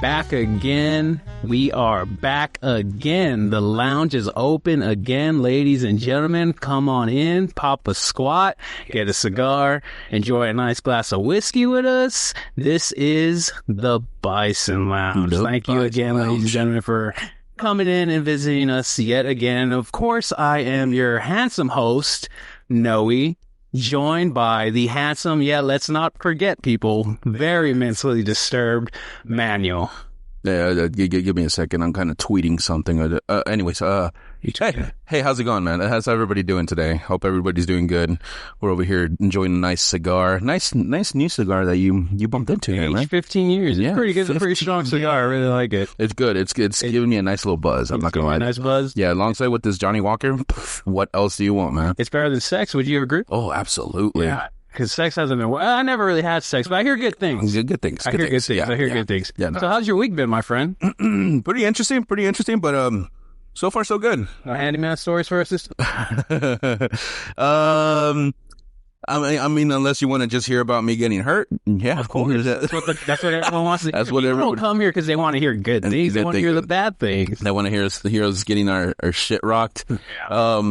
back again. We are back again. The lounge is open again, ladies and gentlemen. Come on in, pop a squat, get a cigar, enjoy a nice glass of whiskey with us. This is the Bison Lounge. Thank you again, ladies and gentlemen, for coming in and visiting us yet again. Of course, I am your handsome host, Noe, joined by the handsome, let's not forget, people, very mentally disturbed Manuel. Yeah, give me a second. I'm kind of tweeting something. Anyways, hey, how's it going, man? How's everybody doing today? Hope everybody's doing good. We're over here enjoying a nice cigar. Nice new cigar that you bumped into here, man. 15 years. It's pretty good. It's a pretty strong cigar. I really like it. It's good. It's giving me a nice little buzz. I'm not going to lie. Nice buzz? Yeah, alongside with this Johnny Walker, what else do you want, man? It's better than sex. Would you agree? Oh, absolutely. Yeah. Because sex hasn't been... I never really had sex, but I hear good things. Good things. I hear good things. Yeah, no. So how's your week been, my friend? Pretty interesting, but so far so good. Handyman stories for us? I mean, unless you want to just hear about me getting hurt, yeah, of course. That's what everyone wants to hear. That's what everyone don't come here because they want to hear good things. They want to hear the bad things. They want to hear us getting our shit rocked. Yeah.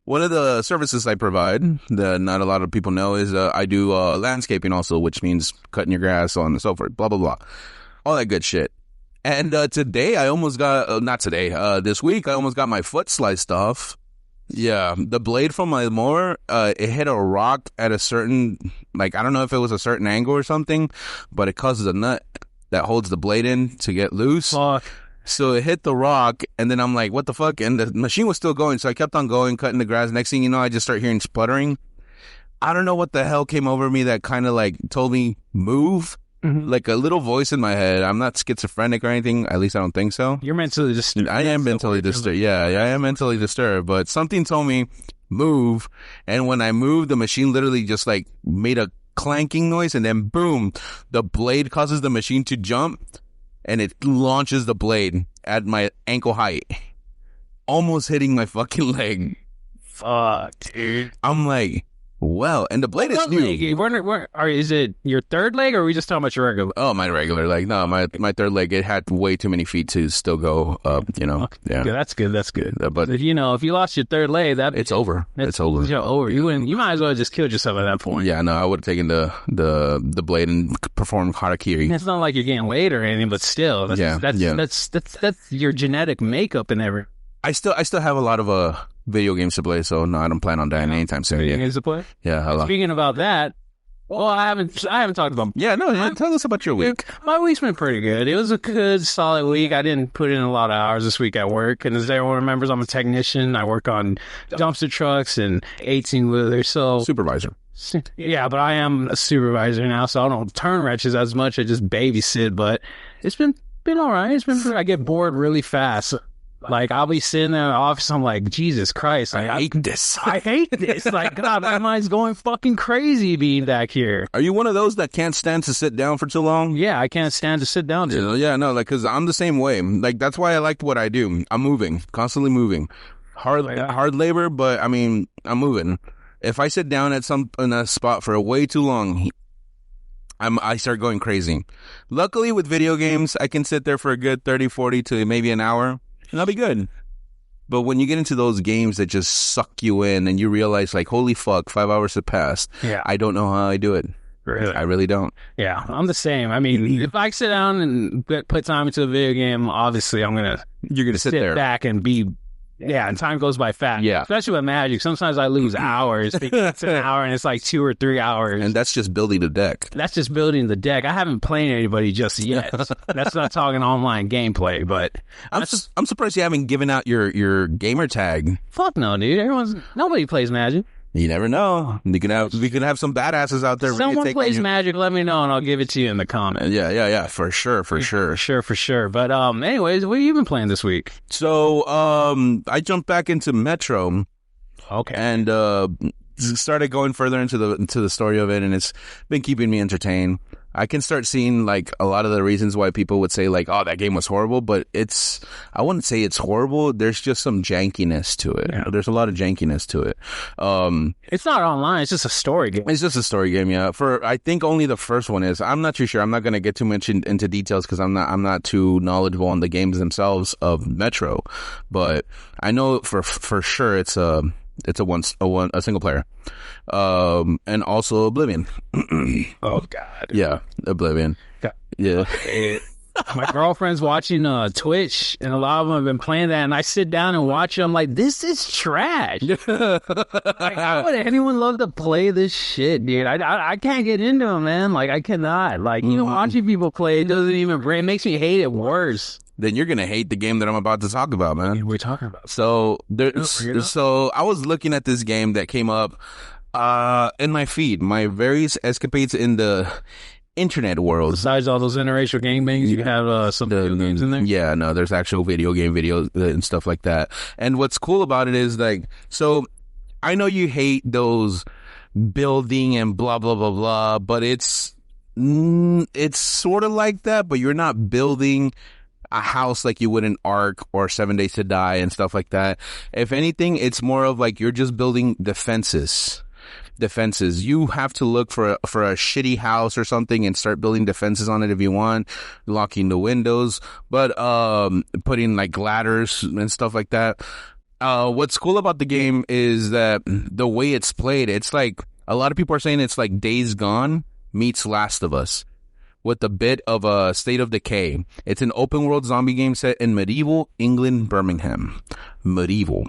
One of the services I provide that not a lot of people know is I do landscaping also, which means cutting your grass, so on and so forth, blah, blah, blah. All that good shit. And today I almost got, this week I almost got my foot sliced off. Yeah, the blade from my mower, it hit a rock at a certain, I don't know if it was a certain angle or something, but it causes a nut that holds the blade in to get loose. Fuck. So it hit the rock, and then I'm like, what the fuck? And the machine was still going, so I kept on going, cutting the grass. Next thing you know, I just start hearing sputtering. I don't know what the hell came over me that kind of told me, move. Mm-hmm. Like a little voice in my head. I'm not schizophrenic or anything. At least I don't think so. You're mentally disturbed. I am mentally disturbed. Yeah, I am mentally disturbed. But something told me, move. And when I moved, the machine literally just made a clanking noise, and then boom, the blade causes the machine to jump. And it launches the blade at my ankle height, almost hitting my fucking leg. Fuck, dude. I'm like, well, and the blade is new. Is it your third leg, or are we just talking about your regular? Oh, my regular leg. No, my third leg, it had way too many feet to still go up, Okay. Yeah. That's good. But if you lost your third leg, it's over. It's over. You might as well just kill yourself at that point. Yeah, no, I would have taken the blade and performed harakiri. It's not like you're getting laid or anything, but still, that's your genetic makeup and everything. I still have a lot of video games to play, so no, I don't plan on dying anytime soon. Video games to play? Yeah. Speaking about that, well, I haven't talked about. Yeah, no. Tell us about your week. My week's been pretty good. It was a good, solid week. I didn't put in a lot of hours this week at work, and as everyone remembers, I'm a technician. I work on dumpster trucks and 18-wheelers. So supervisor. Yeah, but I am a supervisor now, so I don't turn wrenches as much. I just babysit. But it's been all right. I get bored really fast. I'll be sitting there in the office, I'm like, Jesus Christ. I hate this. I hate this. God, my mind's going fucking crazy being back here. Are you one of those that can't stand to sit down for too long? Yeah, I can't stand to sit down. Yeah, no, because I'm the same way. That's why I like what I do. I'm moving, constantly moving. Hard labor, but, I mean, I'm moving. If I sit down in a spot for way too long, I start going crazy. Luckily, with video games, I can sit there for a good 30, 40 to maybe an hour. And I'll be good. But when you get into those games that just suck you in and you realize, holy fuck, 5 hours have passed. Yeah. I don't know how I do it. Really? I really don't. Yeah, I'm the same. I mean, if I sit down and put time into a video game, obviously you're going to sit there back and be... Yeah, and time goes by fast. Yeah. Especially with Magic. Sometimes I lose hours. It's an hour and it's 2 or 3 hours. And that's just building the deck. That's just building the deck. I haven't played anybody just yet. That's not talking online gameplay, but... I'm surprised you haven't given out your gamer tag. Fuck no, dude. Nobody plays Magic. You never know. We can have some badasses out there. Someone plays Magic, let me know, and I'll give it to you in the comments. Yeah, for sure. For sure. But anyways, what have you been playing this week? So, I jumped back into Metro. Okay. And started going further into the story of it, and it's been keeping me entertained. I can start seeing like a lot of the reasons why people would say like, oh, that game was horrible, but I wouldn't say it's horrible. There's just some jankiness to it. Yeah. There's a lot of jankiness to it. It's not online. It's just a story game. It's just a story game. Yeah. I think only the first one is. I'm not too sure. I'm not going to get too much into details because I'm not too knowledgeable on the games themselves of Metro, but I know for sure it's a single player. And also Oblivion. Oh God. Yeah, Oblivion. God. Yeah. My girlfriend's watching Twitch, and a lot of them have been playing that, and I sit down and watch it. I'm like, this is trash. Like, how would anyone love to play this shit, dude? I can't get into it, man. Like, I cannot. Like, watching people play, it doesn't even bring, it makes me hate it worse. Then you're gonna hate the game that I'm about to talk about, man. What are we talking about? So I was looking at this game that came up in my feed, my various escapades in the internet world. Besides all those interracial gangbangs, you have some video games in there? Yeah, no, there's actual video game videos and stuff like that. And what's cool about it is like, so I know you hate those building and blah, blah, blah, blah, but it's sort of like that, but you're not building a house like you would in Ark or 7 Days to Die and stuff like that. If anything, it's more of like you're just building defenses. You have to look for a shitty house or something and start building defenses on it if you want, locking the windows, but putting like ladders and stuff like that. What's cool about the game is that the way it's played, it's like a lot of people are saying it's like Days Gone meets Last of Us, with a bit of a State of Decay. It's an open world zombie game set in medieval England, Birmingham. Medieval,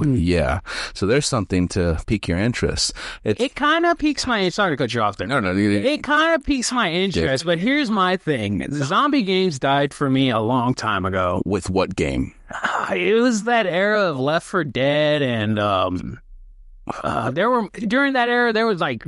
yeah. So there's something to pique your interest. It kind of piques my. Sorry to cut you off there. No. It kind of piques my interest, but here's my thing: zombie games died for me a long time ago. With what game? It was that era of Left 4 Dead and during that era there was like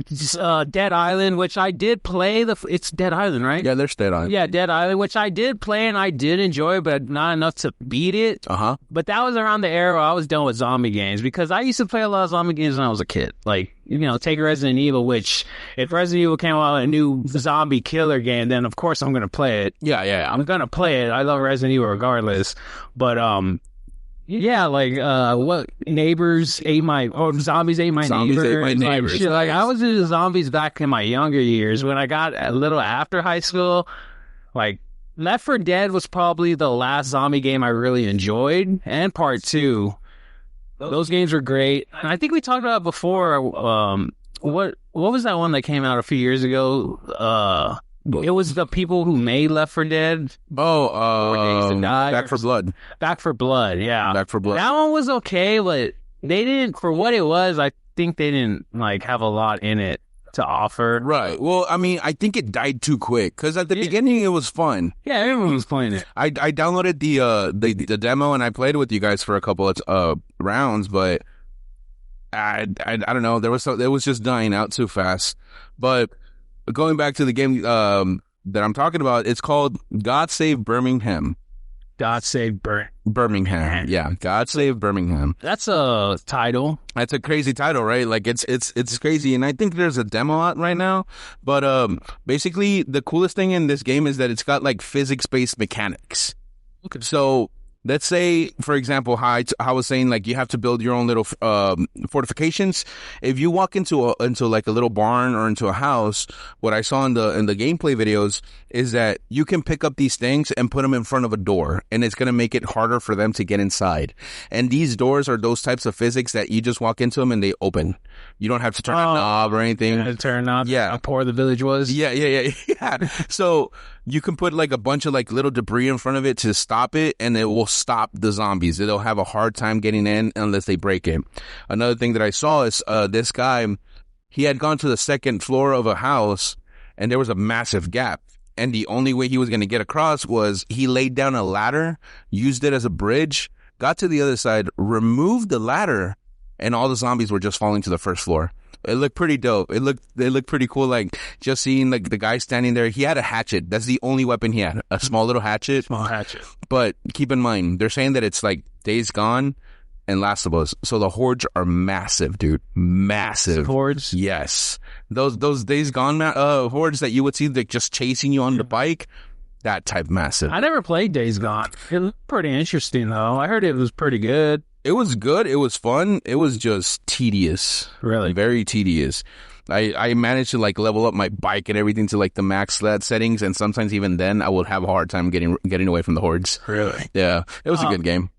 Dead Island, which I did play. It's Dead Island, right? Yeah, there's Dead Island. Yeah, Dead Island, which I did play and I did enjoy, but not enough to beat it. But that was around the era I was done with zombie games, because I used to play a lot of zombie games when I was a kid. Like, take Resident Evil, which if Resident Evil came out with a new zombie killer game, then of course I'm gonna play it. Yeah. I'm gonna play it. I love Resident Evil regardless. But yeah, like what zombies ate my neighbor. Zombies ate my neighbors. Like I was into zombies back in my younger years. When I got a little after high school, like Left 4 Dead was probably the last zombie game I really enjoyed, and Part 2. Those games were great. And I think we talked about it before. What was that one that came out a few years ago? It was the people who made Left 4 Dead. Back 4 Blood. Back 4 Blood, yeah. Back 4 Blood. That one was okay, but they didn't, for what it was, I think they didn't like have a lot in it to offer. Right. Well, I mean, I think it died too quick, because at the beginning it was fun. Yeah, everyone was playing it. I downloaded the demo and I played it with you guys for a couple of rounds, but I don't know. It was just dying out too fast. But going back to the game that I'm talking about, it's called God Save Birmingham. God Save Birmingham. Yeah, God Save Birmingham. That's a title. That's a crazy title, right? Like it's crazy, and I think there's a demo out right now. But basically, the coolest thing in this game is that it's got like physics-based mechanics. Okay. So let's say, for example, how I was saying, like you have to build your own little fortifications. If you walk into like a little barn or into a house, what I saw in the gameplay videos is that you can pick up these things and put them in front of a door, and it's going to make it harder for them to get inside. And these doors are those types of physics that you just walk into them and they open. You don't have to turn a knob or anything. Turn a knob. Yeah. How poor the village was. Yeah. So you can put like a bunch of like little debris in front of it to stop it, and it will stop the zombies. They'll have a hard time getting in unless they break it. Another thing that I saw is this guy, he had gone to the second floor of a house, and there was a massive gap. And the only way he was going to get across was he laid down a ladder, used it as a bridge, got to the other side, removed the ladder, and all the zombies were just falling to the first floor. It looked pretty dope. It looked pretty cool. Like just seeing like the guy standing there. He had a hatchet. That's the only weapon he had. A small little hatchet. Small hatchet. But keep in mind, they're saying that it's like Days Gone, and Last of Us. So the hordes are massive, dude. Massive hordes. Yes, those Days Gone hordes that you would see like just chasing you on the bike. That type massive. I never played Days Gone. It was pretty interesting though. I heard it was pretty good. It was good. It was fun. It was just tedious. Really, very tedious. I managed to like level up my bike and everything to like the max sled settings, and sometimes even then I would have a hard time getting away from the hordes. Really? Yeah, it was a good game.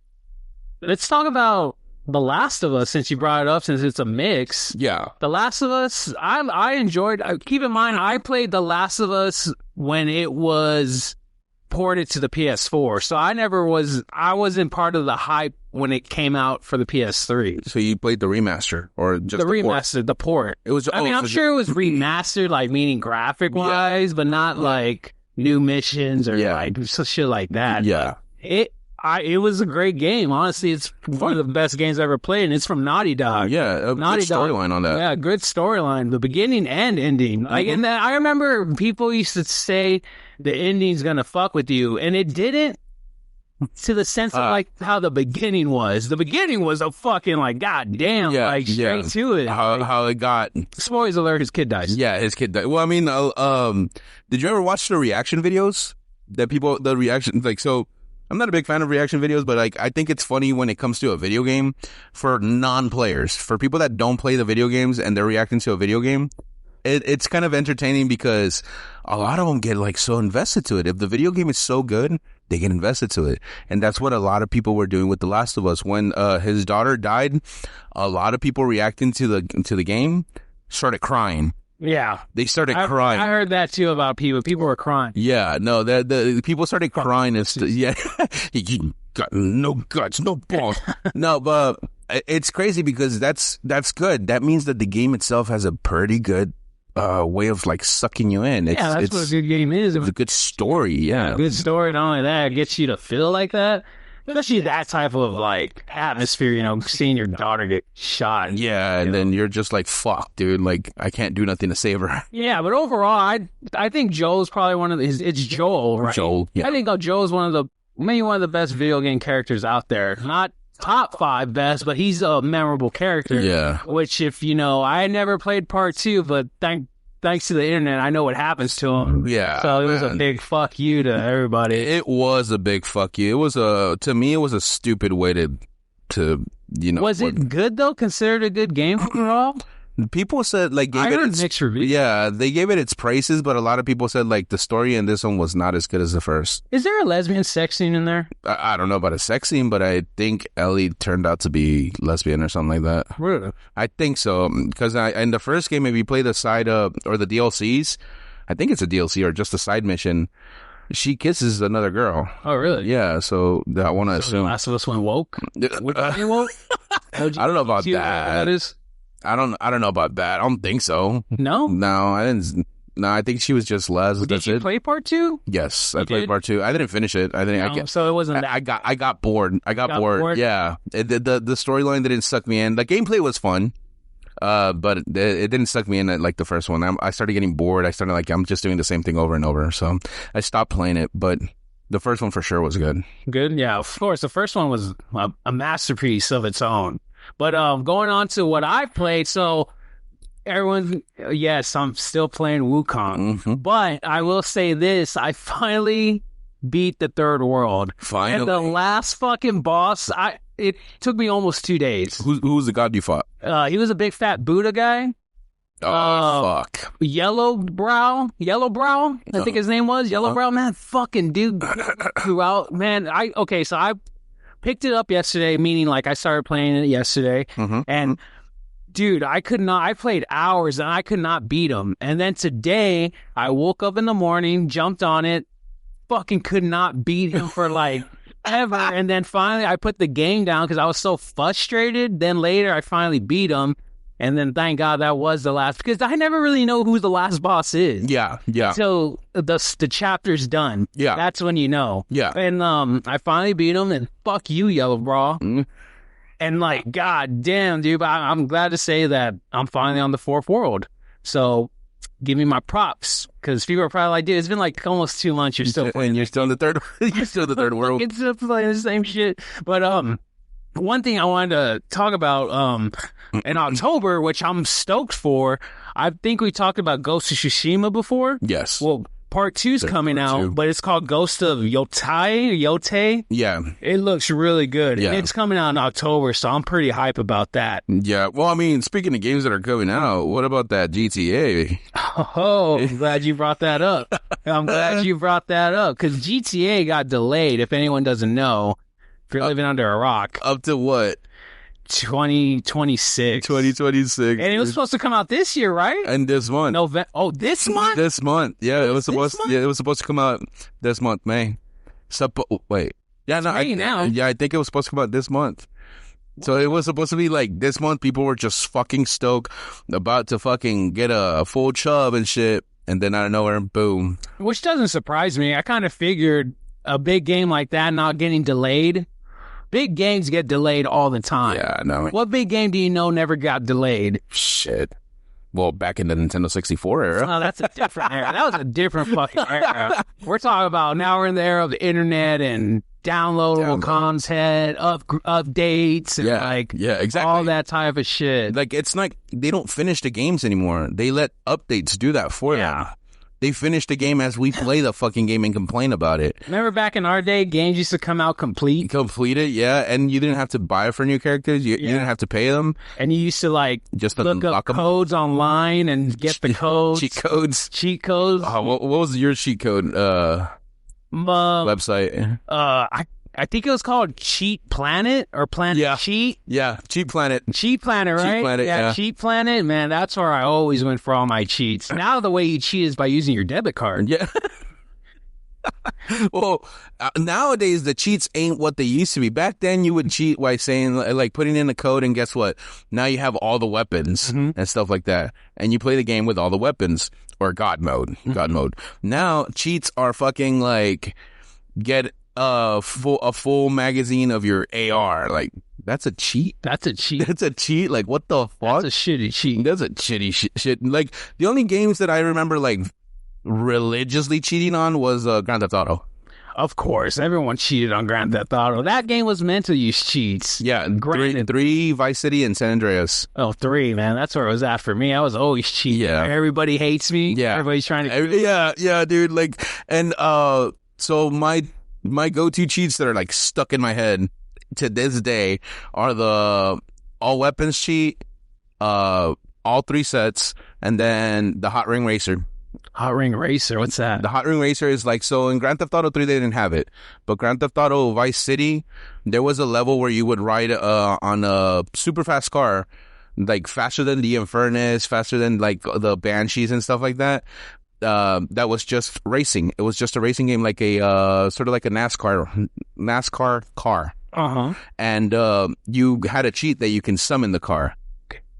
Let's talk about The Last of Us, since you brought it up, since it's a mix. Yeah. The Last of Us, I enjoyed. Keep in mind, I played The Last of Us when it was ported to the PS4, so I wasn't part of the hype when it came out for the PS3. So you played the remaster or just the remaster, the port? It was. I'm sure it was remastered, like meaning graphic wise, but not like new missions or like shit like that. Yeah. It was a great game. Honestly, it's one of the best games I've ever played, and it's from Naughty Dog. Yeah, a good storyline on that. Yeah, good storyline, the beginning and ending. Like, and then I remember people used to say the ending's gonna fuck with you, and it didn't. To the sense of like how the beginning was. The beginning was a fucking like goddamn, like straight to it. How it got. Spoilers alert: his kid dies. Yeah, his kid died. Well, I mean, did you ever watch the reaction videos that the reaction like so? I'm not a big fan of reaction videos, but like I think it's funny when it comes to a video game for non-players, for people that don't play the video games and they're reacting to a video game. It's kind of entertaining because a lot of them get like so invested to it. If the video game is so good, they get invested to it, and that's what a lot of people were doing with The Last of Us. When his daughter died, a lot of people reacting to the game started crying. Yeah, they started crying. I heard that too about people. People were crying. Yeah, no, the people started crying. Yeah, he got no guts, no balls. No, but it's crazy because that's good. That means that the game itself has a pretty good way of like sucking you in. That's what a good game is. It's a good story. Yeah, a good story. Not only that, it gets you to feel like that. Especially that type of like atmosphere, you know, seeing your daughter get shot. Yeah, and then you're just like, fuck, dude, like I can't do nothing to save her. Yeah, but overall, I think Joel's probably one of it's Joel, right? Joel, yeah. I think Joel's maybe one of the best video game characters out there. Not top 5 best, but he's a memorable character. Yeah. Which, if you know, I never played part 2, but thanks to the internet, I know what happens to him. Yeah. So it was a big fuck you to everybody. It was a big fuck you. It was to me, it was a stupid way to you know. Was it good though? Considered a good game overall? People said like I heard mixed reviews. Yeah, they gave it its praises, but a lot of people said like the story in this one was not as good as the first. Is there a lesbian sex scene in there? I don't know about a sex scene, but I think Ellie turned out to be lesbian or something like that. Really? I think so, because in the first game, if you play the side or the DLCs, I think it's a DLC or just a side mission, she kisses another girl. Oh, really? Yeah, so I want to assume. Last of Us went woke? Woke? I don't know about that. That is? I don't know about that. I don't think so. No? No, I didn't. No, I think she was just les. Did you play part 2? Yes, I played part 2. I didn't finish it. So it wasn't that. I got bored. I got bored. Yeah, the storyline didn't suck me in. The gameplay was fun, but it didn't suck me in like the first one. I started getting bored. I started like I'm just doing the same thing over and over. So I stopped playing it. But the first one for sure was good. Good, yeah, of course. The first one was a masterpiece of its own. But going on to what I played, so everyone, yes, I'm still playing Wukong. Mm-hmm. But I will say this, I finally beat the third world. Finally? And the last fucking boss, it took me almost 2 days. Who was the god you fought? He was a big fat Buddha guy. Oh, fuck. Yellow Brow, I think his name was. Yellow Brow, man, fucking dude. Throughout, man, so I picked it up yesterday, meaning like I started playing it yesterday, and dude, I played hours and I could not beat him. And then today, I woke up in the morning, jumped on it, fucking could not beat him for like ever. And then finally, I put the game down because I was so frustrated. Then later, I finally beat him. And then thank God that was the last, because I never really know who the last boss is. Yeah. So the chapter's done. Yeah. That's when you know. Yeah. And I finally beat him, and fuck you, Yellow Bra. Mm. And like, god damn, dude, but I'm glad to say that I'm finally on the 4th world. So give me my props, because people are probably like, dude, it's been like almost 2 months. You're still playing. You're still in the third. You're still in the third world. It's still playing the same shit. But one thing I wanted to talk about in October, which I'm stoked for. I think we talked about Ghost of Tsushima before. Yes. Well, Part 2's coming out, but it's called Ghost of Yote. Yeah. It looks really good. Yeah. And it's coming out in October, so I'm pretty hype about that. Yeah. Well, I mean, speaking of games that are coming out, what about that GTA? Oh, I'm glad you brought that up. I'm glad you brought that up, because GTA got delayed, if anyone doesn't know. If you're living under a rock. Up to what? 2026. 2026. And it was supposed to come out this year, right? And this month. This month? This month. Yeah, it was supposed to come out this month, May. Wait. Yeah, no, I think it was supposed to come out this month. So it was supposed to be like this month. People were just fucking stoked, about to fucking get a full chub and shit. And then out of nowhere, boom. Which doesn't surprise me. I kind of figured a big game like that not getting delayed. Big games get delayed all the time. Yeah, I know. What big game do you know never got delayed? Shit. Well, back in the Nintendo 64 era. Oh, that's a different era. That was a different fucking era. We're talking about now we're in the era of the internet and downloadable content, updates, and exactly. all that type of shit. Like, it's like they don't finish the games anymore. They let updates do that for them. They finish the game as we play the fucking game and complain about it. Remember back in our day, games used to come out complete? Completed, yeah. And you didn't have to buy it for new characters. You didn't have to pay them. And you used to, like, just look up codes online and get the codes. Cheat codes. Cheat codes. What was your cheat code website? I think it was called Cheat Planet or Planet Cheat. Yeah, Cheat Planet. Cheat Planet, right? Cheat Planet, yeah. Cheat Planet, man, that's where I always went for all my cheats. Now the way you cheat is by using your debit card. Yeah. Well, nowadays the cheats ain't what they used to be. Back then you would cheat by saying, like, putting in a code, and guess what? Now you have all the weapons and stuff like that. And you play the game with all the weapons, or God mode. Now cheats are fucking like, get a full magazine of your AR. Like, that's a cheat. That's a cheat. Like, what the fuck? That's a shitty cheat. That's a shitty shit. Like, the only games that I remember like religiously cheating on was Grand Theft Auto. Of course, everyone cheated on Grand Theft Auto. That game was meant to use cheats. Yeah, three Vice City and San Andreas. Oh, 3, man. That's where it was at for me. I was always cheating. Yeah. Everybody hates me. Yeah. Everybody's trying to... Yeah, dude. Like, and so my go-to cheats that are like stuck in my head to this day are the all weapons cheat, all 3 sets, and then the Hot Ring Racer. Hot Ring Racer, what's that? The Hot Ring Racer is like, so in Grand Theft Auto 3 they didn't have it, but Grand Theft Auto Vice City, there was a level where you would ride on a super fast car, like faster than the Infernus, faster than like the Banshees and stuff like that. That was just racing. It was just a racing game, like a sort of like a NASCAR car. And you had a cheat that you can summon the car,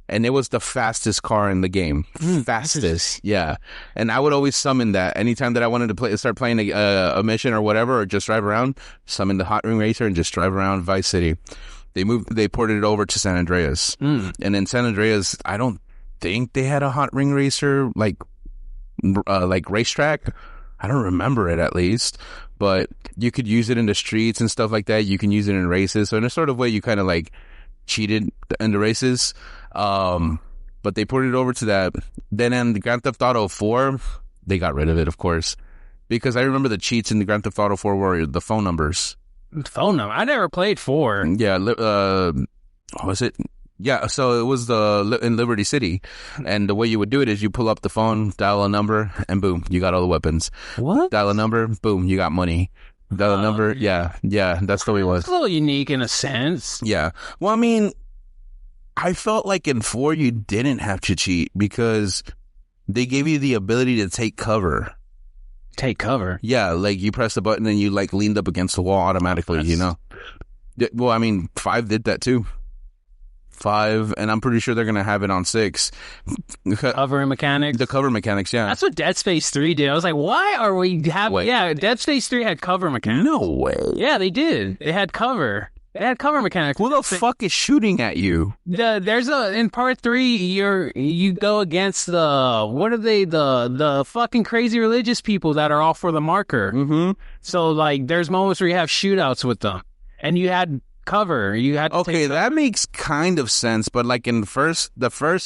and it was the fastest car in the game. Fastest, yeah. And I would always summon that anytime that I wanted to start playing a mission or whatever, or just drive around. Summon the Hot Ring Racer and just drive around Vice City. They ported it over to San Andreas, and in San Andreas, I don't think they had a Hot Ring Racer like racetrack. I don't remember it, at least, but you could use it in the streets and stuff like that. You can use it in races. So in a sort of way, you kind of like cheated in the races. But they ported it over to that. Then in the Grand Theft Auto 4, they got rid of it, of course, because I remember the cheats in the Grand Theft Auto 4 were the phone numbers. Phone number? I never played 4. Yeah. Was it? Yeah, so it was in Liberty City, and the way you would do it is you pull up the phone, dial a number, and boom, you got all the weapons. What? Dial a number, boom, you got money. Dial a number, yeah, that's the way it was. It's a little unique in a sense. Yeah. Well, I mean, I felt like in 4 you didn't have to cheat because they gave you the ability to take cover. Take cover? Yeah, like you press the button and you like leaned up against the wall automatically, you know? Well, I mean, 5 did that too. 5, and I'm pretty sure they're gonna have it on 6. Cover mechanics. The cover mechanics, yeah. That's what Dead Space 3 did. I was like, why are we having? Yeah, Dead Space 3 had cover mechanics. No way. Yeah, they did. They had cover. They had cover mechanics. Who the fuck is shooting at you? There's in part 3, you go against the fucking crazy religious people that are all for the marker. Mm-hmm. So like, there's moments where you have shootouts with them, and you had cover. You had to Okay, that makes kind of sense, but like in the first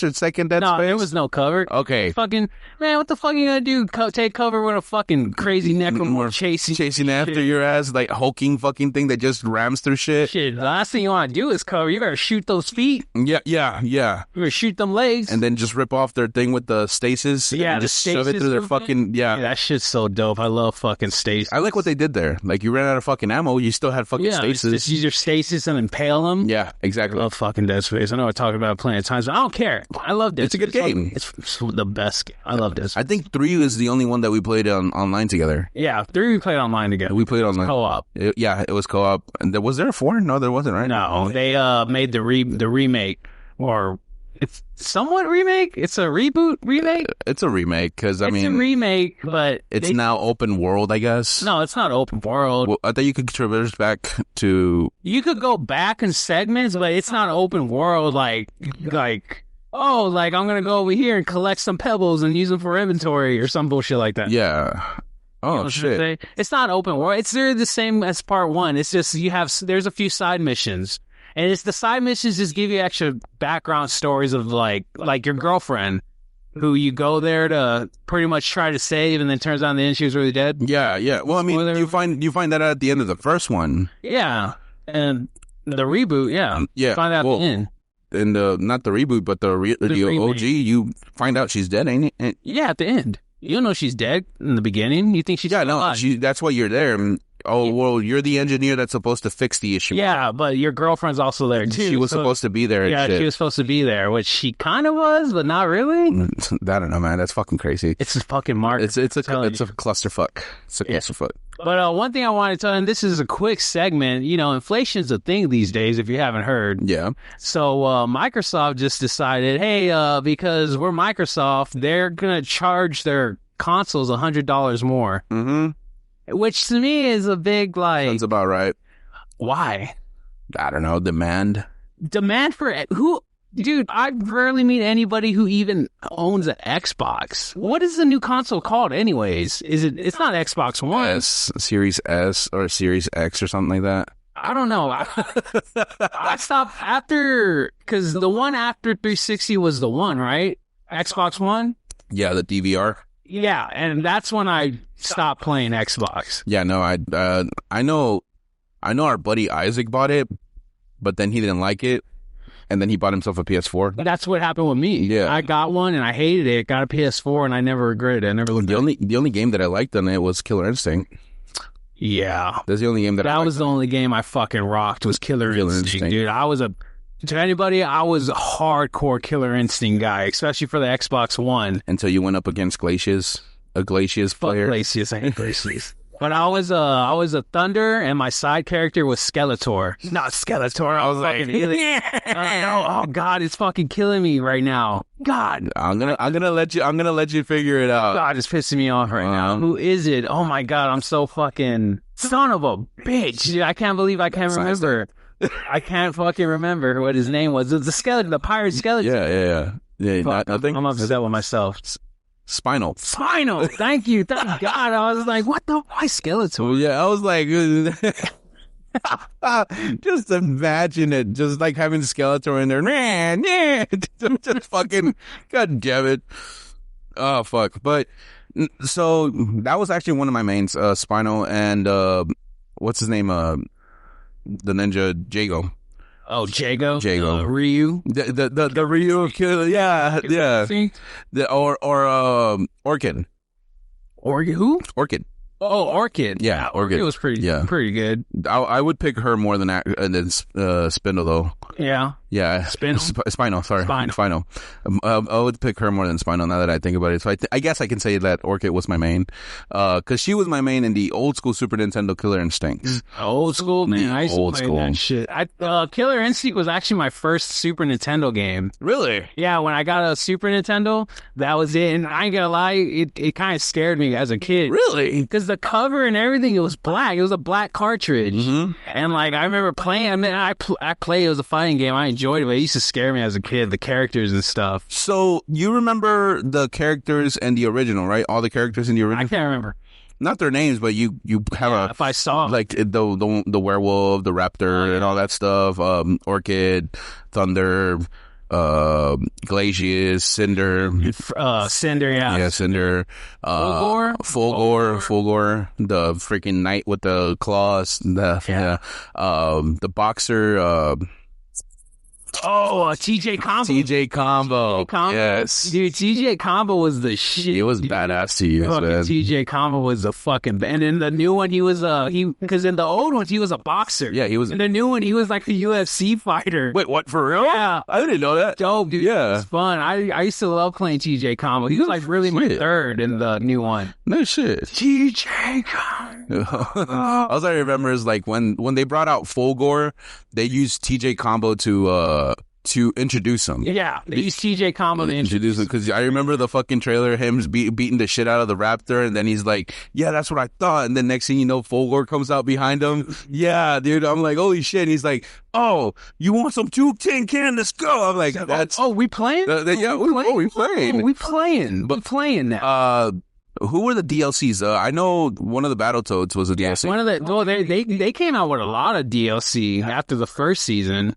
or second Dead Space? there was no cover. Okay. Fucking, man, what the fuck are you gonna do? Take cover with a fucking crazy necromorph chasing after your ass, like hulking fucking thing that just rams through shit. Shit, the last thing you want to do is cover. You better shoot those feet. Yeah. You better shoot them legs. And then just rip off their thing with the stasis. Yeah, and just shove it through their fucking, that shit's so dope. I love fucking stasis. I like what they did there. Like, you ran out of fucking ammo, you still had fucking stasis. Just use your stasis and impale them. Yeah, exactly. I love fucking Dead Space. I know I talked about it plenty of times, but I don't care. I love Dead Space. It's a good game. It's the best game. I love Dead Space. I think 3 is the only one that we played online together. Yeah, 3 we played online together. We played online. Co-op. It was co-op. And was there a 4? No, there wasn't, right? No, they made the remake, or it's somewhat remake. It's a reboot remake. It's a remake because it's a remake, but it's now open world, I guess. No, it's not open world. Well, I thought you could traverse back to. You could go back in segments, but it's not open world. Like I'm gonna go over here and collect some pebbles and use them for inventory or some bullshit like that. Yeah. Oh, you know shit. It's not open world. It's the same as part 1. It's just there's a few side missions. And it's the side missions just give you extra background stories of like your girlfriend who you go there to pretty much try to save, and then turns out in the end she was really dead. Yeah. Well, I mean, you find that out at the end of the first one. Yeah. And the reboot, yeah. Yeah. You find out at the end. And not the reboot, but the OG, you find out she's dead, ain't it? Yeah, at the end. You don't know she's dead in the beginning. You think she's alive. That's why you're there. Well, you're the engineer that's supposed to fix the issue. Yeah, but your girlfriend's also there, too. She was supposed to be there. Yeah, she was supposed to be there, which she kind of was, but not really. I don't know, man. That's fucking crazy. It's a fucking mark. It's a clusterfuck. It's a clusterfuck. But one thing I wanted to tell you, and this is a quick segment, inflation's a thing these days, if you haven't heard. Yeah. So Microsoft just decided, hey, because we're Microsoft, they're going to charge their consoles $100 more. Mm-hmm. Which to me is a big, Sounds about right. Why? I don't know. Demand for who? Dude, I rarely meet anybody who even owns an Xbox. What is the new console called anyways? It's not Xbox One. Series S or Series X or something like that. I don't know. I stopped because the one after 360 was the one, right? Xbox One? Yeah, the DVR. Yeah, and that's when I stopped playing Xbox. Yeah, no, I know our buddy Isaac bought it, but then he didn't like it, and then he bought himself a PS4. That's what happened with me. Yeah, I got one and I hated it. Got a PS4 and I never regretted it. I never looked. The only game that I liked on it was Killer Instinct. Yeah, that's the only game that was the only game I fucking rocked was Killer Instinct, dude. I was a hardcore Killer Instinct guy, especially for the Xbox One. Until you went up against Glacius, a Glacius player. Fuck Glacius, I hate Glacius. But I was a Thunder, and my side character was Skeletor. Not Skeletor. I was like, oh God, it's fucking killing me right now. God, I'm gonna let you figure it out. God, it's pissing me off right now. Who is it? Oh my God, I'm so fucking son of a bitch. Dude, I can't believe I can't remember. I can't fucking remember what his name was. It was the skeleton, the pirate skeleton. Yeah. Nothing. I'm upset with myself. Spinal. Thank you. Thank God. I was like, what the? Why Skeletor? Yeah, I was like, just imagine it. Just like having Skeletor in there. Just fucking, God damn it. Oh, fuck. But, so, that was actually one of my mains, Spinal and, what's his name? The ninja Jago. Oh, Jago? Ryu. The Ryu of Killer. Yeah. Orchid. Orchid who? Orchid. Oh, Orchid. Yeah, Orchid. It was pretty good. I would pick her more than Spindle, though. Yeah. Yeah. Spinal, sorry. Spinal. I would pick her more than Spinal now that I think about it. So I guess I can say that Orchid was my main. Because she was my main in the old school Super Nintendo Killer Instinct. Old school? Man, I used to play that shit. Killer Instinct was actually my first Super Nintendo game. Really? Yeah, when I got a Super Nintendo, that was it. And I ain't gonna lie, it kind of scared me as a kid. Really? Because the cover and everything, it was black. It was a black cartridge. Mm-hmm. And I remember playing. I mean, I played. It was a fighting game. I enjoyed it, but it used to scare me as a kid, the characters and stuff. So, you remember the characters in the original, right? All the characters in the original? I can't remember. not their names, but you have if I saw like the werewolf, the raptor, and all that stuff. Orchid, Thunder, Glacius, Cinder, Cinder, yeah, Cinder, Fulgore, the freaking knight with the claws, the boxer, TJ Combo. TJ Combo. Yes. Dude, TJ Combo was the shit. It was badass to use, man. TJ Combo was the fucking... And in the new one, he was because in the old ones, he was a boxer. Yeah, he was... In the new one, he was like a UFC fighter. Wait, what, for real? Yeah. I didn't know that. Dope, dude. Yeah. It's fun. I used to love playing TJ Combo. He was like really my third in the new one. No shit. TJ Combo. All I remember is like when they brought out Fulgore, they used TJ Combo to introduce him. Yeah, they used TJ Combo to introduce him, because I remember the fucking trailer, him beating the shit out of the raptor, and then he's like, yeah, that's what I thought, and then next thing you know, Fulgore comes out behind him. Yeah, dude, I'm like, holy shit. And he's like, oh, you want some Duke Tin Can? Let's go. I'm like, that's... Oh, we playing? Yeah, we playing. We playing. We're playing now. Who were the DLCs? I know one of the Battletoads was a DLC. One of the... Well, they came out with a lot of DLC after the first season.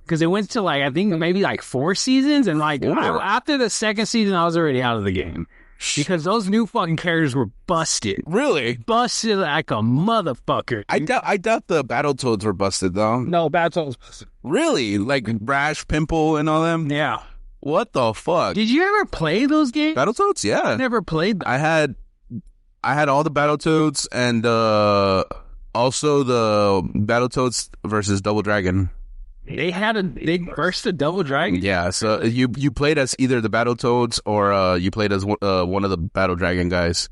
Because it went to like, I think maybe like 4 seasons. And like after the second season, I was already out of the game. Because those new fucking characters were busted. Really? Busted like a motherfucker. I doubt the Battletoads were busted though. No, Battletoads busted. Really? Like Brash, Pimple, and all them? Yeah. What the fuck? Did you ever play those games? Battletoads? Yeah. I never played them. I had all the Battletoads and also the Battletoads versus Double Dragon. They versed a Double Dragon? Yeah, so you played as either the Battletoads or you played as one of the Battle Dragon guys.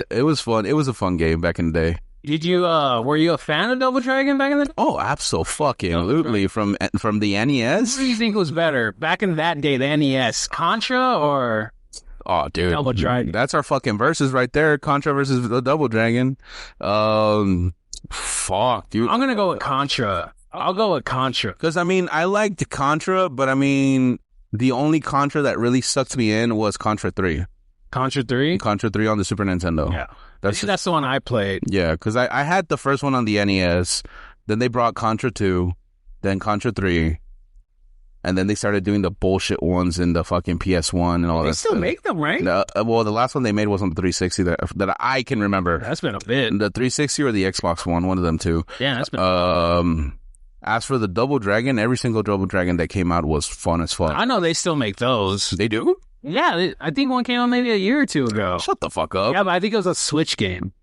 It was fun. It was a fun game back in the day. Did you were you a fan of Double Dragon back in the day? Oh, absolutely. From the NES? What do you think was better back in that day, the NES? Contra or Oh, dude. Double Dragon? That's our fucking versus right there. Contra versus the Double Dragon. Fuck, dude. I'm gonna go with Contra. I'll go with Contra. Because, I mean, I liked Contra, but, I mean, the only Contra that really sucked me in was Contra 3. Contra 3? Contra 3 on the Super Nintendo. Yeah. That's the one I played. Yeah, because I had the first one on the NES. Then they brought Contra 2. Then Contra 3. And then they started doing the bullshit ones in the fucking PS1 and all that stuff. They still make them, right? Well, the last one they made was on the 360 that I can remember. That's been a bit. The 360 or the Xbox One, one of them two. Yeah, that's been As for the Double Dragon, every single Double Dragon that came out was fun as fuck. I know they still make those. They do? Yeah, I think one came out maybe a year or two ago. Shut the fuck up. Yeah, but I think it was a Switch game.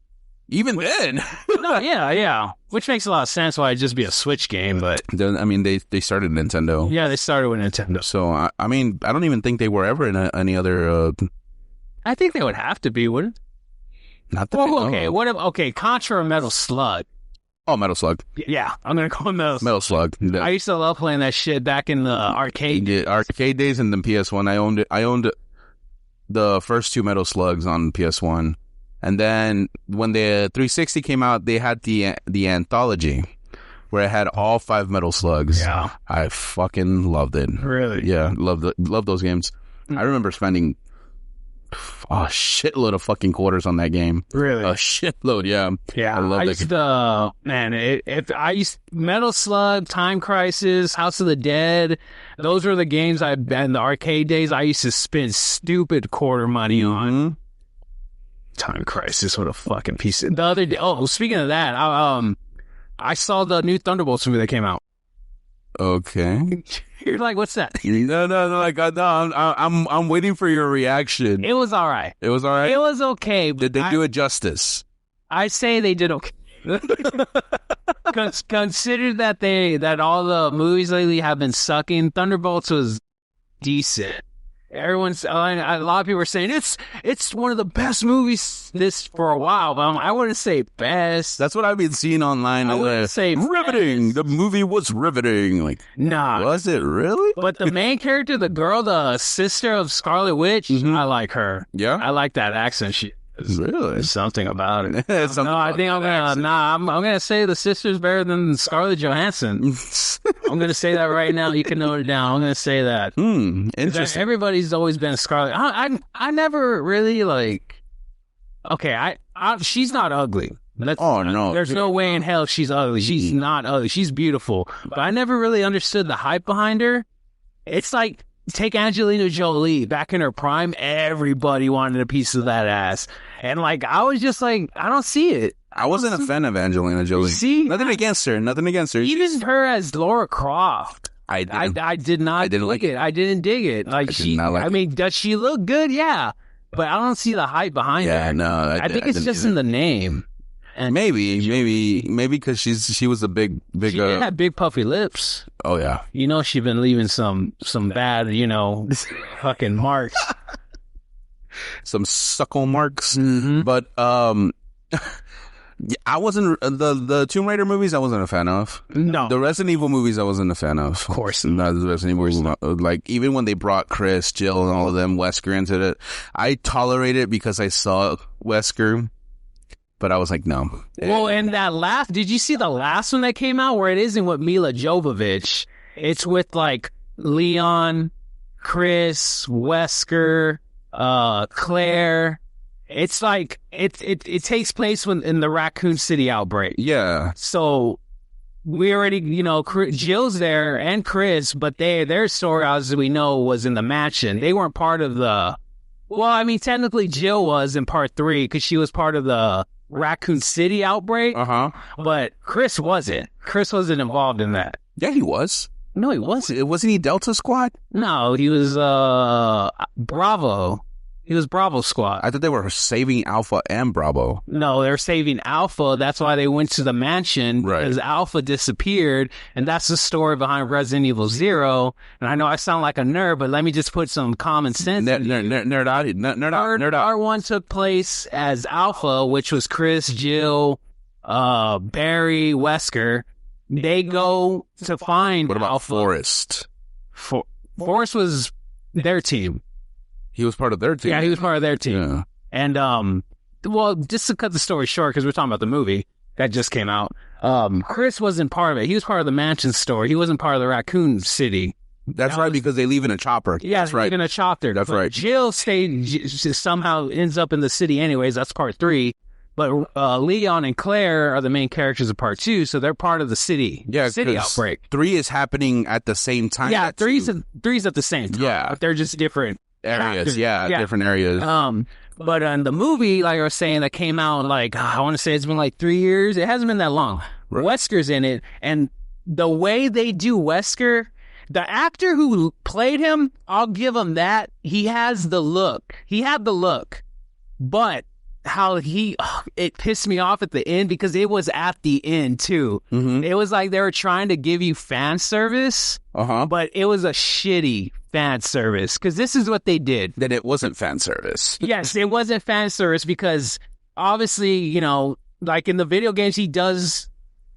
Even then? No, yeah. Which makes a lot of sense why it'd just be a Switch game, but... I mean, they started Nintendo. Yeah, they started with Nintendo. So, I mean, I don't even think they were ever in any other... I think they would have to be, wouldn't it? Not that okay, Contra or Metal Slug? Oh, Metal Slug. Yeah, I'm going to go with Metal Slug. I used to love playing that shit back in the arcade. Yeah, arcade days and then PS1. I owned the first 2 Metal Slugs on PS1. And then when the 360 came out, they had the anthology where it had all 5 Metal Slugs. Yeah. I fucking loved it. Really? Yeah, loved those games. I remember spending a shitload of fucking quarters on that game. Really? A shitload, yeah. Yeah. I love that. Metal Slug, Time Crisis, House of the Dead, those were the games in the arcade days I used to spend stupid quarter money on. Time Crisis, what a fucking piece of... The other day, speaking of that, I saw the new Thunderbolts movie that came out. Okay. You're like, what's that? I'm waiting for your reaction. It was all right. It was all right? It was okay. Did they do it justice? I say they did okay. Consider that all the movies lately have been sucking. Thunderbolts was decent. A lot of people are saying it's one of the best movies for a while, but I wouldn't say best. That's what I've been seeing online. I wouldn't say riveting. Best. The movie was riveting. Like, nah, was it really? But the main character, the girl, the sister of Scarlet Witch, I like her. Yeah, I like that accent. Really? There's something about it. I think I'm gonna say the sister's better than Scarlett Johansson. I'm gonna say that right now. You can note it down. I'm gonna say that. Interesting. Everybody's always been Scarlett. I never really Okay, she's not ugly. Oh, no. There's no way in hell she's ugly. She's not ugly. She's beautiful. But I never really understood the hype behind her. It's like, take Angelina Jolie back in her prime. Everybody wanted a piece of that ass. And like, I was just like, I don't see it. I wasn't a fan of Angelina Jolie. See? Nothing against her. Even her as Laura Croft. I did not I didn't like it. I didn't dig it. Like, I mean, does she look good? Yeah. But I don't see the hype behind her. No. I think it's just in the name. And maybe because she was a big. She had big puffy lips. Oh yeah. You know, she been leaving some bad, fucking marks. Some suckle marks. Mm-hmm. But I wasn't the Tomb Raider movies. I wasn't a fan of. No, the Resident Evil movies I wasn't a fan of. Of course, not the Resident Evil movies. Like even when they brought Chris, Jill, and all of them, Wesker into it, I tolerated it because I saw Wesker. But I was like, no. Well, and did you see the last one that came out where it isn't with Mila Jovovich? It's with like Leon, Chris, Wesker, Claire. It's like, it takes place in the Raccoon City outbreak. Yeah. So we already, Jill's there and Chris, but their story, as we know, was in the mansion. They weren't part of technically Jill was in part 3 because she was part of the Raccoon City outbreak. But Chris wasn't. Chris wasn't involved in that. Yeah, he was. No, he wasn't. Wasn't he Delta Squad? No, he was Bravo. He was Bravo Squad. I thought they were saving Alpha and Bravo. No, they're saving Alpha. That's why they went to the mansion. Right. Because Alpha disappeared. And that's the story behind Resident Evil 0. And I know I sound like a nerd, but let me just put some common sense. Nerd out. Part 1 took place as Alpha, which was Chris, Jill, Barry, Wesker. They go to find What about Alpha. Forrest? Forrest was their team. He was part of their team. Yeah, he was part of their team. Yeah. And, just to cut the story short, because we're talking about the movie that just came out, Chris wasn't part of it. He was part of the mansion story. He wasn't part of the Raccoon City. That's right, because they leave in a chopper. Yeah, that's right. In a chopper. That's right. Jill somehow ends up in the city anyways. That's part 3. But Leon and Claire are the main characters of part 2, so they're part of the city outbreak. 3 is happening at the same time. Yeah, three's at the same time. Yeah. But they're just different areas. Different areas. But in the movie, like I was saying, that came out I want to say it's been like 3 years. It hasn't been that long. Right. Wesker's in it, and the way they do Wesker, the actor who played him, I'll give him that. He has the look. He had the look, but how it pissed me off at the end because it was at the end too. Mm-hmm. It was like they were trying to give you fan service, but it was a shitty fan service because this is what they did. That it wasn't fan service. Yes, it wasn't fan service because obviously, like in the video games, he does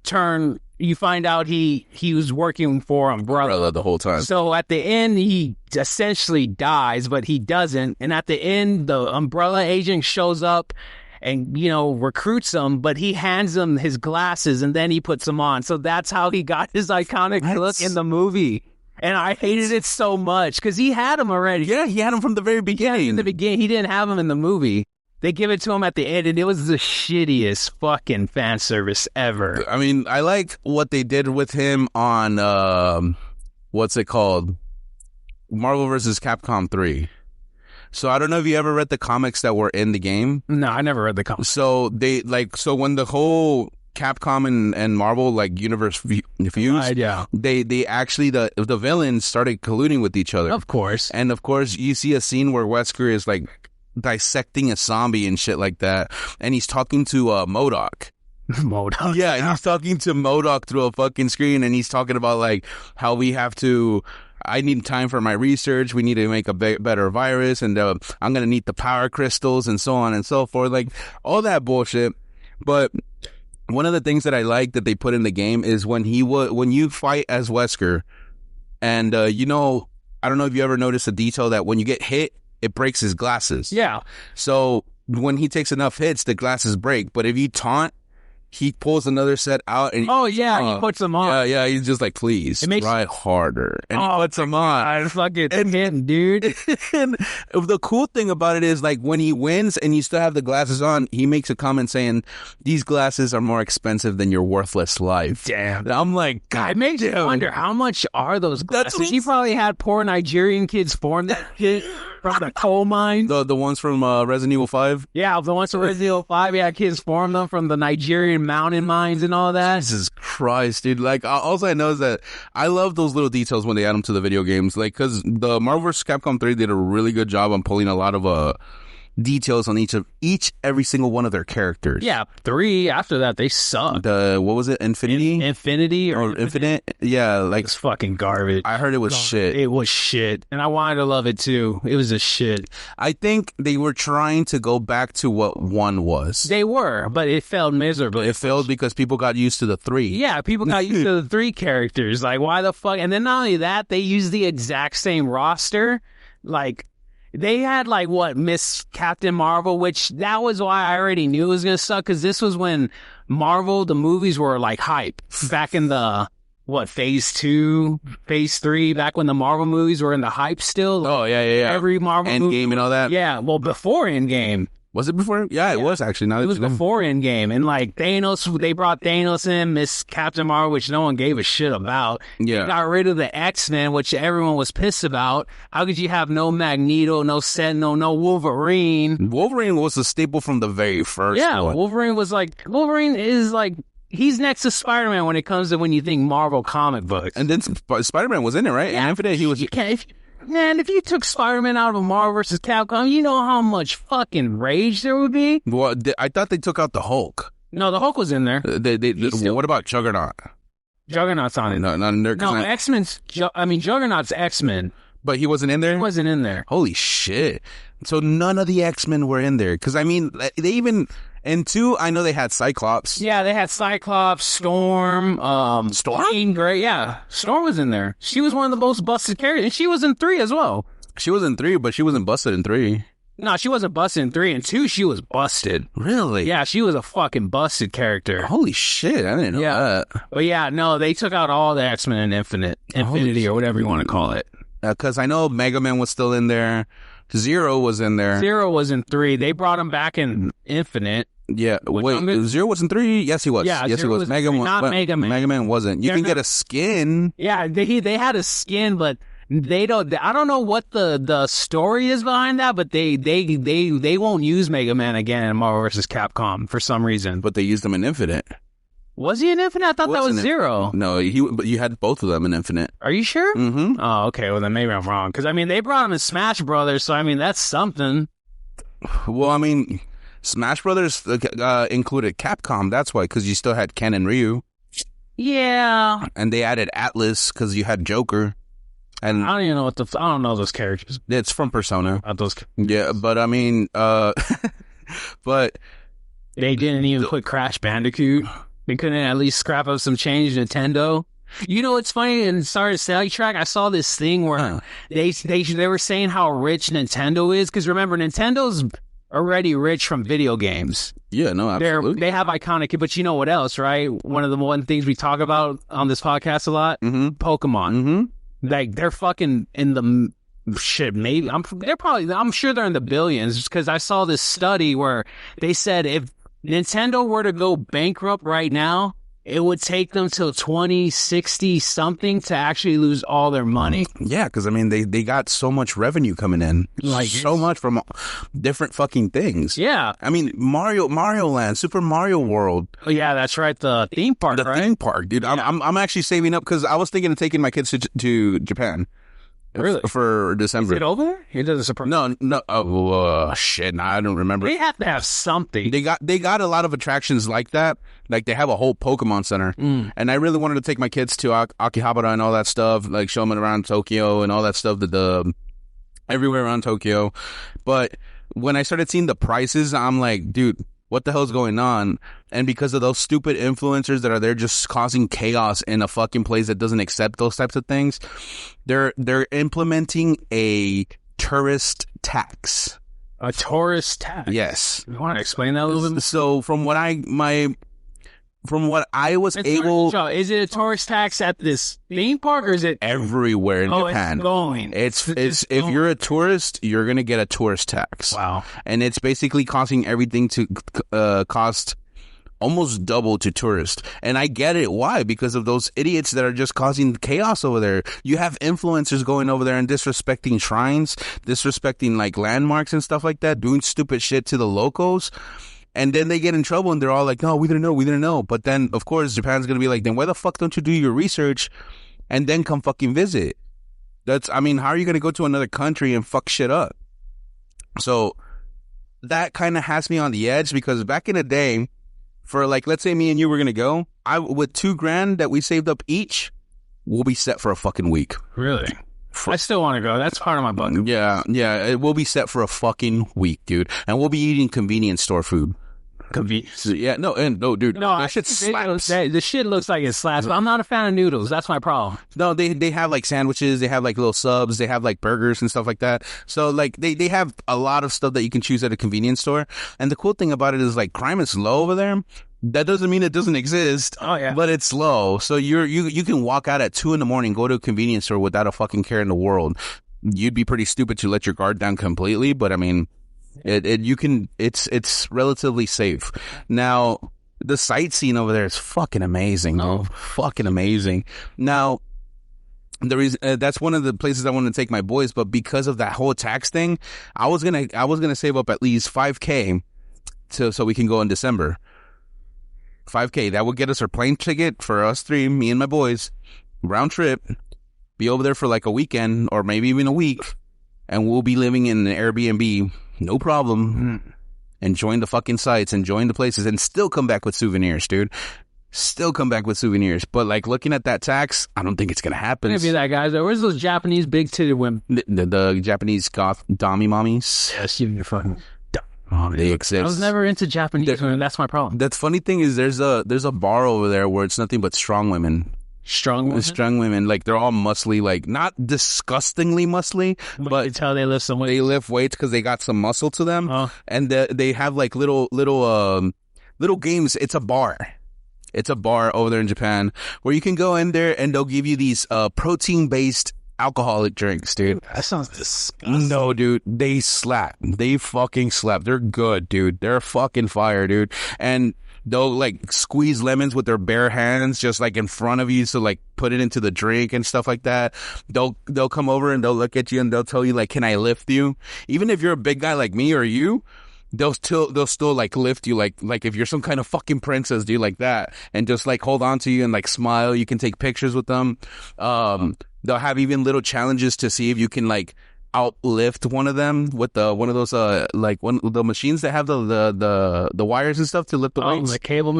turn. You find out he was working for Umbrella the whole time. So at the end, he essentially dies, but he doesn't. And at the end, the Umbrella agent shows up and, recruits him, but he hands him his glasses and then he puts them on. So that's how he got his iconic look in the movie. And I hated it so much because he had him already. Yeah, he had him from the very beginning. In the beginning, he didn't have him in the movie. They give it to him at the end, and it was the shittiest fucking fan service ever. I mean, I like what they did with him on, what's it called? Marvel vs. Capcom 3. So I don't know if you ever read the comics that were in the game. No, I never read the comics. So when the whole Capcom and Marvel universe fused, they actually the villains started colluding with each other. Of course. And of course, you see a scene where Wesker is dissecting a zombie and shit like that, and he's talking to MODOK. MODOK. Yeah, and he's talking to MODOK through a fucking screen, and he's talking about how we have to. I need time for my research. We need to make a better virus, and I'm gonna need the power crystals and so on and so forth, all that bullshit. But one of the things that I like that they put in the game is when you fight as Wesker, and I don't know if you ever noticed the detail that when you get hit, it breaks his glasses. Yeah. So when he takes enough hits, the glasses break. But if you taunt he pulls another set out and he puts them on. Yeah, he's just like, please try harder. And he puts them on. I fucking him, dude. And the cool thing about it is, like, when he wins and you still have the glasses on, he makes a comment saying, these glasses are more expensive than your worthless life. Damn. And I'm like, God, it makes you wonder, how much are those glasses? He probably had poor Nigerian kids form that shit from the coal mines. The ones from Resident Evil 5? Yeah, the ones from Resident Evil 5, yeah, kids formed them from the Nigerian mountain mines and all that. Jesus Christ, dude. Like, all I know is that I love those little details when they add them to the video games. Like, because the Marvel vs. Capcom 3 did a really good job on pulling a lot of details on every single one of their characters. Yeah, 3, after that, they sucked. What was it? Infinity? Infinity or Infinite? Yeah, like... It's fucking garbage. I heard it was shit. It was shit. And I wanted to love it, too. It was a shit. I think they were trying to go back to what 1 was. They were, but it failed miserably. It failed because people got used to the 3. Yeah, people got used to the 3 characters. Like, why the fuck? And then not only that, they used the exact same roster. Like... They had, like, Miss Captain Marvel, which that was why I already knew it was going to suck, because this was when Marvel, the movies were, like, hype. Back in the, phase 2, phase 3, back when the Marvel movies were in the hype still. Like, yeah. Every Marvel movie. Endgame and all that. Yeah, well, before Endgame. Was it before? Yeah, it was actually. Now it was before Endgame, and like Thanos, they brought Thanos in, Miss Captain Marvel, which no one gave a shit about. Yeah, they got rid of the X-Men, which everyone was pissed about. How could you have no Magneto, no Sentinel, no Wolverine? Wolverine was a staple from the very first. Yeah, one. Wolverine is like. He's next to Spider-Man when it comes to when you think Marvel comic books. And then Spider-Man was in it, right? Yeah, and Infinite, he was. Man, if you took Spider-Man out of Marvel vs. Capcom, you know how much fucking rage there would be? Well, I thought they took out the Hulk. No, the Hulk was in there. What about Juggernaut? Juggernaut's on it. No, not in there. No, X-Men's... Juggernaut's X-Men. But he wasn't in there? He wasn't in there. Holy shit. So none of the X-Men were in there. Because, I mean, they even... And 2, I know they had Cyclops. Yeah, they had Cyclops, Storm, Storm? Jean Grey. Yeah, Storm was in there. She was one of the most busted characters. And she was in 3 as well. She was in 3, but she wasn't busted in 3. No, she wasn't busted in 3. And 2, she was busted. Really? Yeah, she was a fucking busted character. Holy shit, I didn't know that. But yeah, no, they took out all the X-Men in Infinity or whatever you want to call it. Because I know Mega Man was still in there. Zero was in there. Zero was in 3. They brought him back in Infinite. Yeah, wait, Zero was in 3? Yes, he was. Yeah, yes, he was. Mega Man. Mega Man wasn't. You can get a skin. Yeah, they had a skin, but they don't. I don't know what the story is behind that, but they won't use Mega Man again in Marvel vs. Capcom for some reason. But they used him in Infinite. Was he in Infinite? I thought that was Zero. No, but you had both of them in Infinite. Are you sure? Mm-hmm. Oh, okay. Well, then maybe I'm wrong. Because, I mean, they brought him in Smash Brothers, so, I mean, that's something. Well, I mean, Smash Brothers included Capcom. That's why, because you still had Ken and Ryu. Yeah. And they added Atlas because you had Joker. And I don't even know I don't know those characters. It's from Persona. Those. Yeah, but I mean, but they didn't even put Crash Bandicoot. They couldn't at least scrap up some change, Nintendo. You know what's funny? And sorry to sidetrack, I saw this thing where they were saying how rich Nintendo is. Because remember, Nintendo's already rich from video games. Yeah, no, absolutely. They have iconic, but you know what else, right? One of the things we talk about on this podcast a lot, Pokemon. Mm-hmm. Like they're fucking in the shit. Maybe I'm sure they're in the billions because I saw this study where they said if Nintendo were to go bankrupt right now, it would take them till 2060 something to actually lose all their money. Yeah, because I mean they got so much revenue coming in, like so much from different fucking things. Yeah, I mean Mario Land, Super Mario World. Oh yeah, that's right. The theme park, theme park, dude. Yeah. I'm actually saving up because I was thinking of taking my kids to Japan. Really? For December. Is it over there? He does a surprise. No. Oh, shit. Nah, I don't remember. They have to have something. They got a lot of attractions like that. Like they have a whole Pokemon Center. And I really wanted to take my kids to Akihabara and all that stuff. Like show them around Tokyo and all that stuff. Everywhere around Tokyo. But when I started seeing the prices, I'm like, dude, what the hell's going on? And because of those stupid influencers that are there just causing chaos in a fucking place that doesn't accept those types of things, they're implementing a tourist tax. A tourist tax? Yes. You want to explain that a little bit? So from what from what I was Is it a tourist tax at this theme park, or is it everywhere in Japan? It's going. It's if you're a tourist, you're gonna get a tourist tax. Wow. And it's basically causing everything to cost almost double to tourists. And I get it. Why? Because of those idiots that are just causing chaos over there. You have influencers going over there and disrespecting shrines, disrespecting like landmarks and stuff like that, doing stupid shit to the locals. And then they get in trouble and they're all like, no, we didn't know. But then, of course, Japan's going to be like, then why the fuck don't you do your research and then come fucking visit? How are you going to go to another country and fuck shit up? So that kind of has me on the edge, because back in the day, for like, let's say me and you were going to go, with $2,000 that we saved up each, we'll be set for a fucking week. Really? I still want to go. That's part of my bucket. Yeah. It will be set for a fucking week, dude. And we'll be eating convenience store food. Convenience. Yeah, no, dude. No, that shit slaps. The shit looks like it slaps, but I'm not a fan of noodles. That's my problem. No, they have like sandwiches, they have like little subs, they have like burgers and stuff like that. So like they have a lot of stuff that you can choose at a convenience store. And the cool thing about it is like crime is low over there. That doesn't mean it doesn't exist. Oh yeah, but it's low. So you can walk out at 2 a.m, go to a convenience store without a fucking care in the world. You'd be pretty stupid to let your guard down completely, but I mean, it's relatively safe. Now, the sightseeing over there is fucking amazing. Oh, fucking amazing. Now, the reason that's one of the places I want to take my boys, but because of that whole tax thing, I was gonna save up at least $5,000 so we can go in December. $5,000 that would get us our plane ticket for us three, me and my boys, round trip. Be over there for like a weekend or maybe even a week, and we'll be living in an Airbnb, no problem. Enjoying the fucking sights, enjoying the places, and still come back with souvenirs, dude. Still come back with souvenirs. But like looking at that tax, I don't think it's gonna happen. Maybe that guys. Where's those Japanese big titted women? The Japanese goth dummy mommies. Yes, you're fucking. They exist. I was never into Japanese women. That's my problem. The funny thing is, there's a bar over there where it's nothing but strong women. Strong women? Like they're all muscly, like not disgustingly muscly, but you can tell they lift some weights. They lift weights because they got some muscle to them, and they have like little games. It's a bar. It's a bar over there in Japan where you can go in there and they'll give you these protein-based alcoholic drinks, dude. That sounds disgusting. No, dude. They slap. They fucking slap. They're good, dude. They're fucking fire, dude. And they'll like squeeze lemons with their bare hands just like in front of you, so like put it into the drink and stuff like that. They'll come over and they'll look at you and they'll tell you like, can I lift you? Even if you're a big guy like me or you, they'll still like lift you like if you're some kind of fucking princess, dude, like that, and just like hold on to you and like smile. You can take pictures with them. They'll have even little challenges to see if you can like outlift one of them with one of those the machines that have the wires and stuff to lift the weights. The cable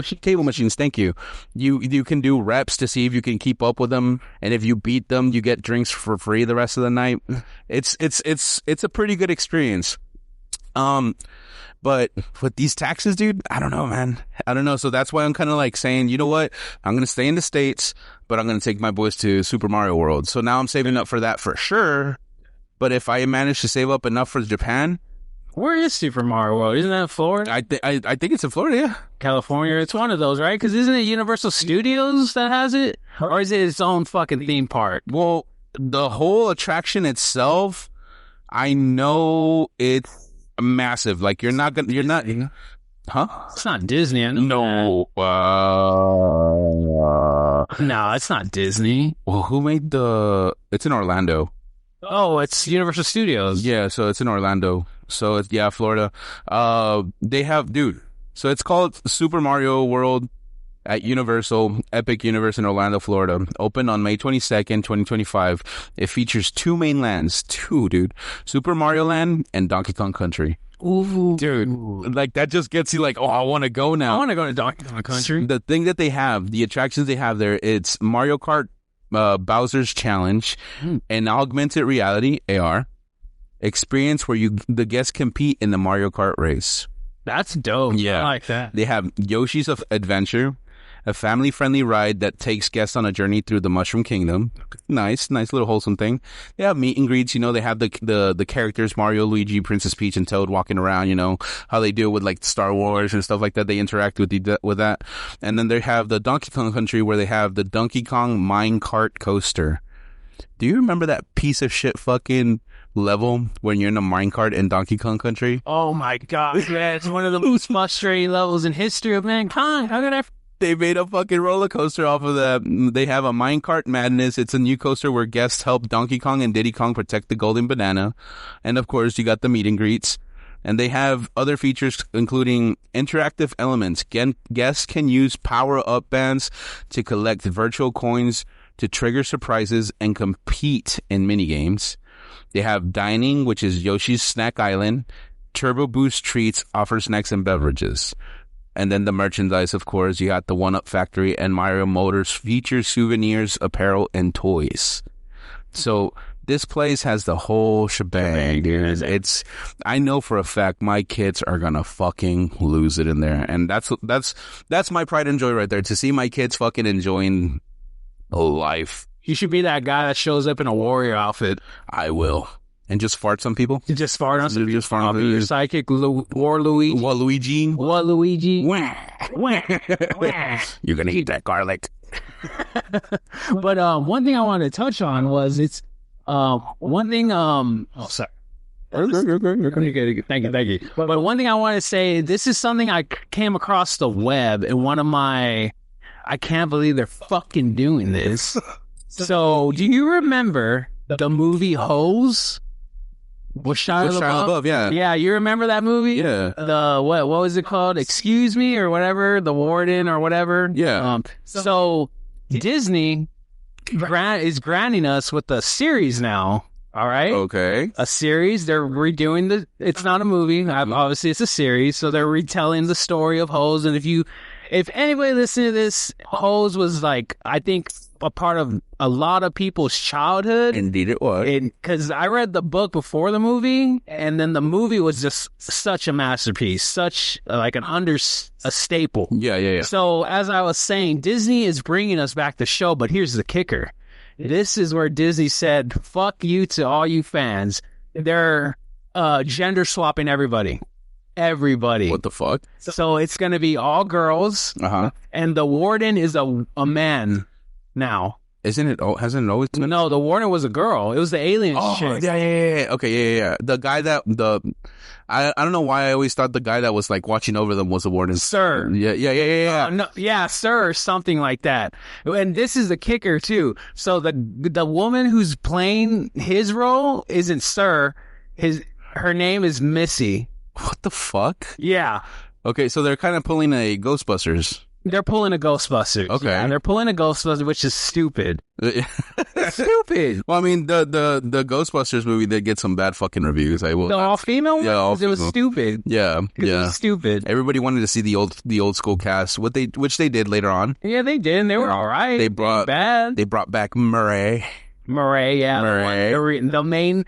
machines. Thank you. You can do reps to see if you can keep up with them, and if you beat them, you get drinks for free the rest of the night. It's a pretty good experience. But with these taxes, dude, I don't know, man. I don't know. So that's why I'm kind of like saying, you know what? I'm going to stay in the States, but I'm going to take my boys to Super Mario World. So now I'm saving up for that for sure. But if I manage to save up enough for Japan. Where is Super Mario World? Isn't that Florida? I think it's in Florida, yeah. California. It's one of those, right? Because isn't it Universal Studios that has it? Or is it its own fucking theme park? Well, the whole attraction itself, I know it's massive. Like you're not, huh? It's not Disney. No. No, it's not Disney. Well, who made it's in Orlando. Oh, it's Universal Studios. Yeah, so it's in Orlando. So it's, Florida. They have, dude. So it's called Super Mario World at Universal Epic Universe in Orlando, Florida. Opened on May 22nd, 2025. It features two main lands. Dude. Super Mario Land and Donkey Kong Country. Ooh. Dude, like that just gets you like, oh, I want to go now. I want to go to Donkey Kong Country. The thing that they have, the attractions they have there, it's Mario Kart Bowser's Challenge, an augmented reality AR experience where the guests compete in the Mario Kart race. That's dope. Yeah, I like that. They have Yoshi's of Adventure, a family-friendly ride that takes guests on a journey through the Mushroom Kingdom. Nice little wholesome thing. They have meet and greets. You know, they have the characters Mario, Luigi, Princess Peach, and Toad walking around. You know how they do with like Star Wars and stuff like that. They interact with that. And then they have the Donkey Kong Country where they have the Donkey Kong Minecart coaster. Do you remember that piece of shit fucking level when you're in a minecart in Donkey Kong Country? Oh my god, man. It's one of the most frustrating levels in history of mankind. How could I... They made a fucking roller coaster off of that. They have a Minecart Madness. It's a new coaster where guests help Donkey Kong and Diddy Kong protect the golden banana. And of course, you got the meet and greets. And they have other features, including interactive elements. Guests can use power-up bands to collect virtual coins to trigger surprises and compete in minigames. They have dining, which is Yoshi's Snack Island. Turbo Boost Treats offer snacks and beverages. And then the merchandise, of course, you got the One-Up Factory and Mario Motors features souvenirs, apparel, and toys. So this place has the whole shebang, dude. I know for a fact my kids are gonna fucking lose it in there. And that's my pride and joy right there, to see my kids fucking enjoying life. You should be that guy that shows up in a warrior outfit. I will. And just fart some people? You just fart on some people? Just fart on people. Your psychic Waluigi. Waluigi. You're going to eat that garlic. But one thing I wanted to touch on was one thing... sorry. Thank you. But one thing I want to say, this is something I came across the web in one of my... I can't believe they're fucking doing this. So, do you remember the movie Hose? With Shia LaBeouf? Yeah. Yeah, you remember that movie? Yeah. The, what was it called? Excuse Me or whatever? The Warden or whatever? Yeah. So, Disney is granting us with a series now. All right? Okay. A series. They're redoing it's not a movie. Obviously, it's a series. So, they're retelling the story of Hose. And if anybody listening to this, Hose was like, I think, a part of a lot of people's childhood. Indeed it was. Because I read the book before the movie, and then the movie was just such a masterpiece, such like a staple. Yeah. So as I was saying, Disney is bringing us back the show, but here's the kicker. This is where Disney said, fuck you to all you fans. They're gender swapping everybody. What the fuck? So it's going to be all girls. And the Warden is a man now. Hasn't it always been? No, the Warden was a girl. It was the alien chick. Yeah. Okay, yeah. The guy that I don't know why I always thought the guy that was like watching over them was the Warden. Sir. Yeah. No, yeah, sir, something like that. And this is the kicker too. So the woman who's playing his role isn't Sir. Her name is Missy. What the fuck? Yeah. Okay, so they're kind of pulling a Ghostbusters. They're pulling a Ghostbusters. Okay. Yeah, they're pulling a Ghostbusters, which is stupid. Stupid. Well, I mean, the Ghostbusters movie did get some bad fucking reviews. I will. The all-female one? Yeah, it was stupid. Yeah. It was stupid. Everybody wanted to see the old school cast, which they did later on. Yeah, they did, and they were all right. They brought back Murray. The main,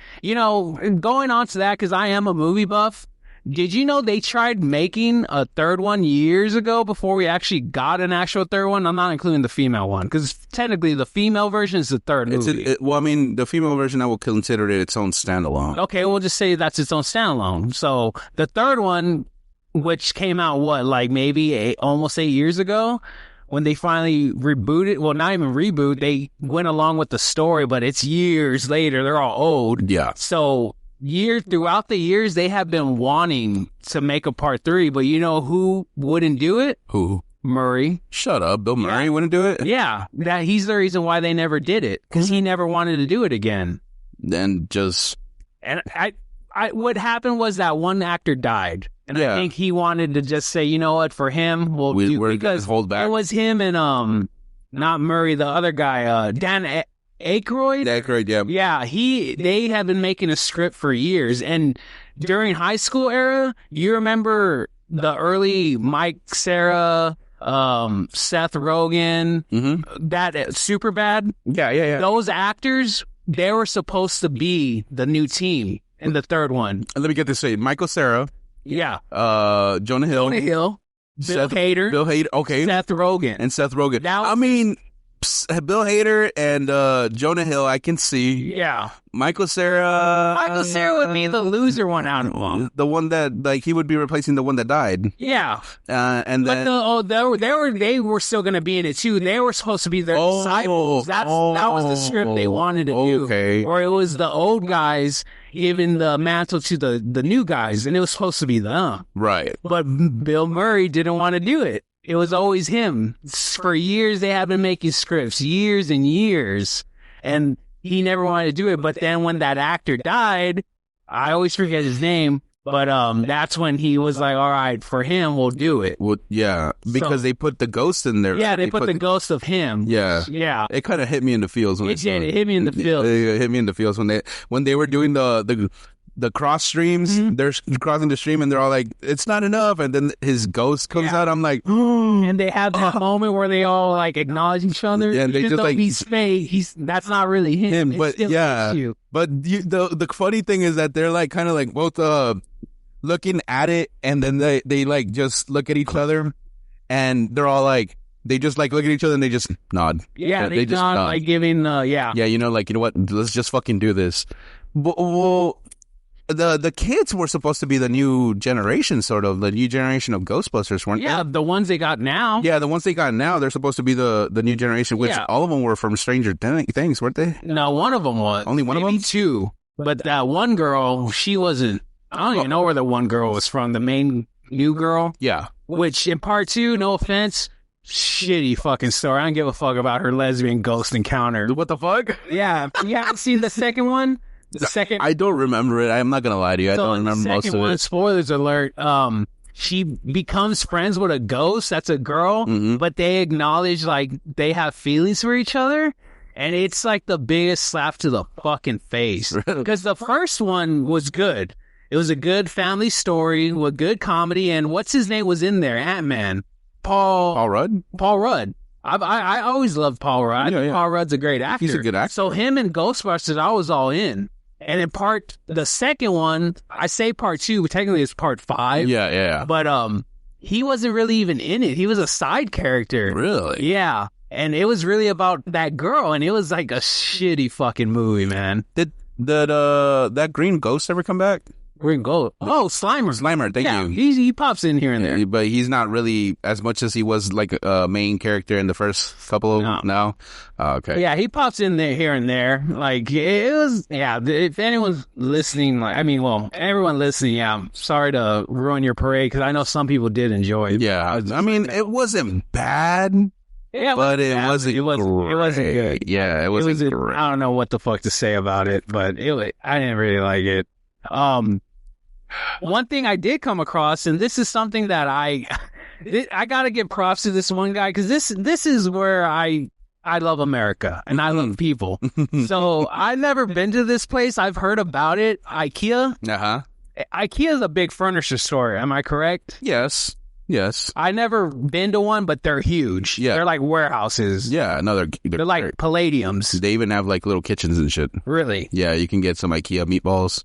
going on to that, because I am a movie buff. Did you know they tried making a third one years ago before we actually got an actual third one? I'm not including the female one because technically the female version is the third movie. The female version, I will consider it its own standalone. Okay, we'll just say that's its own standalone. So the third one, which came out, maybe almost 8 years ago, when they finally rebooted, well, not even reboot, they went along with the story, but it's years later. They're all old. Yeah. So throughout the years, they have been wanting to make a part 3, but you know who wouldn't do it? Who? Murray. Shut up. Bill Murray wouldn't do it? Yeah. He's the reason why they never did it, because he never wanted to do it again. Then just... And what happened was that one actor died. And I think he wanted to just say, you know what, for him, we're because hold back. It was him and, not Murray, the other guy, Dan Aykroyd, yeah. Yeah, they have been making a script for years, and during high school era, you remember the early Mike, Sarah, Seth Rogen, that Superbad? Yeah. Those actors, they were supposed to be the new team in the third one. Let me get this straight. Michael Cera. Yeah. Jonah Hill. Bill Hader. Bill Hader. Okay. Seth Rogen. And Seth Rogen. Now, I mean, Bill Hader and Jonah Hill, I can see. Yeah. Michael Cera. Michael Cera would be the loser one out of them. The one that, like, he would be replacing the one that died. Yeah. And then. They were still going to be in it too. They were supposed to be their disciples. That was the script they wanted to do. Okay. Or it was the old guys giving the mantle to the new guys, and it was supposed to be them. Right. But Bill Murray didn't want to do it. It was always him. For years, they had been making scripts, years and years, and he never wanted to do it. But then when that actor died, I always forget his name, but that's when he was like, all right, for him, we'll do it. Well, yeah, because they put the ghost in there. Yeah, they put the ghost of him. Yeah. Yeah. It kind of hit me in the feels. When it hit me in the feels. It hit me in the feels when they were doing the cross streams. Mm-hmm. They're crossing the stream and they're all like, it's not enough. And then his ghost comes out. I'm like, and they have that moment where they all like acknowledge each other. Yeah, and they even just though like, he's fake. That's not really him. But yeah, but the funny thing is that they're like kind of like both looking at it, and then they like just look at each other, and they're all like, they just like look at each other and they just nod. Yeah, they just nod, like giving yeah, you know, like, you know what, let's just fucking do this. Well, the kids were supposed to be the new generation, sort of the new generation of Ghostbusters, weren't they? Yeah, the ones they got now. Yeah, the ones they got now, they're supposed to be the new generation, which all of them were from Stranger Things, weren't they? No, one of them was. Only one of them? Two. But that one girl, she wasn't. I don't even know where the one girl was from. The main new girl. Yeah. Which in part two, no offense, shitty fucking story. I don't give a fuck about her lesbian ghost encounter. What the fuck? Yeah. You haven't seen the second one? The second. I don't remember it. I'm not gonna lie to you. I don't remember most of it. Spoilers alert. She becomes friends with a ghost. That's a girl, but they acknowledge like they have feelings for each other. And it's like the biggest slap to the fucking face. Because the first one was good. It was a good family story with good comedy. And what's his name was in there? Ant-Man. Paul Rudd? Paul Rudd. I always loved Paul Rudd. I think Paul Rudd's a great actor. He's a good actor. So him and Ghostbusters, I was all in. And in the second one, I say part two, but technically it's part 5. Yeah. But he wasn't really even in it. He was a side character. Really? Yeah. And it was really about that girl, and it was like a shitty fucking movie, man. Did that green ghost ever come back? Green ghost? Oh, Slimer. Thank you. He pops in here and there. But he's not really as much as he was like a main character in the first couple of... No? Oh, okay. Yeah, he pops in there here and there. Like, it was... Yeah, if anyone's listening, like, I mean, well, everyone listening, yeah, I'm sorry to ruin your parade, because I know some people did enjoy it. Yeah, I mean, it wasn't bad... Yeah, but it wasn't good. Yeah, it wasn't great. I don't know what the fuck to say about it, but I didn't really like it. One thing I did come across, and this is something that I got to give props to this one guy, because this is where I love America and I love people. So I've never been to this place. I've heard about it. IKEA. IKEA is a big furniture store. Am I correct? Yes. I never been to one, but they're huge. Yeah. They're like warehouses. Yeah, no, they're like palladiums. They even have like little kitchens and shit. Really? Yeah, you can get some IKEA meatballs.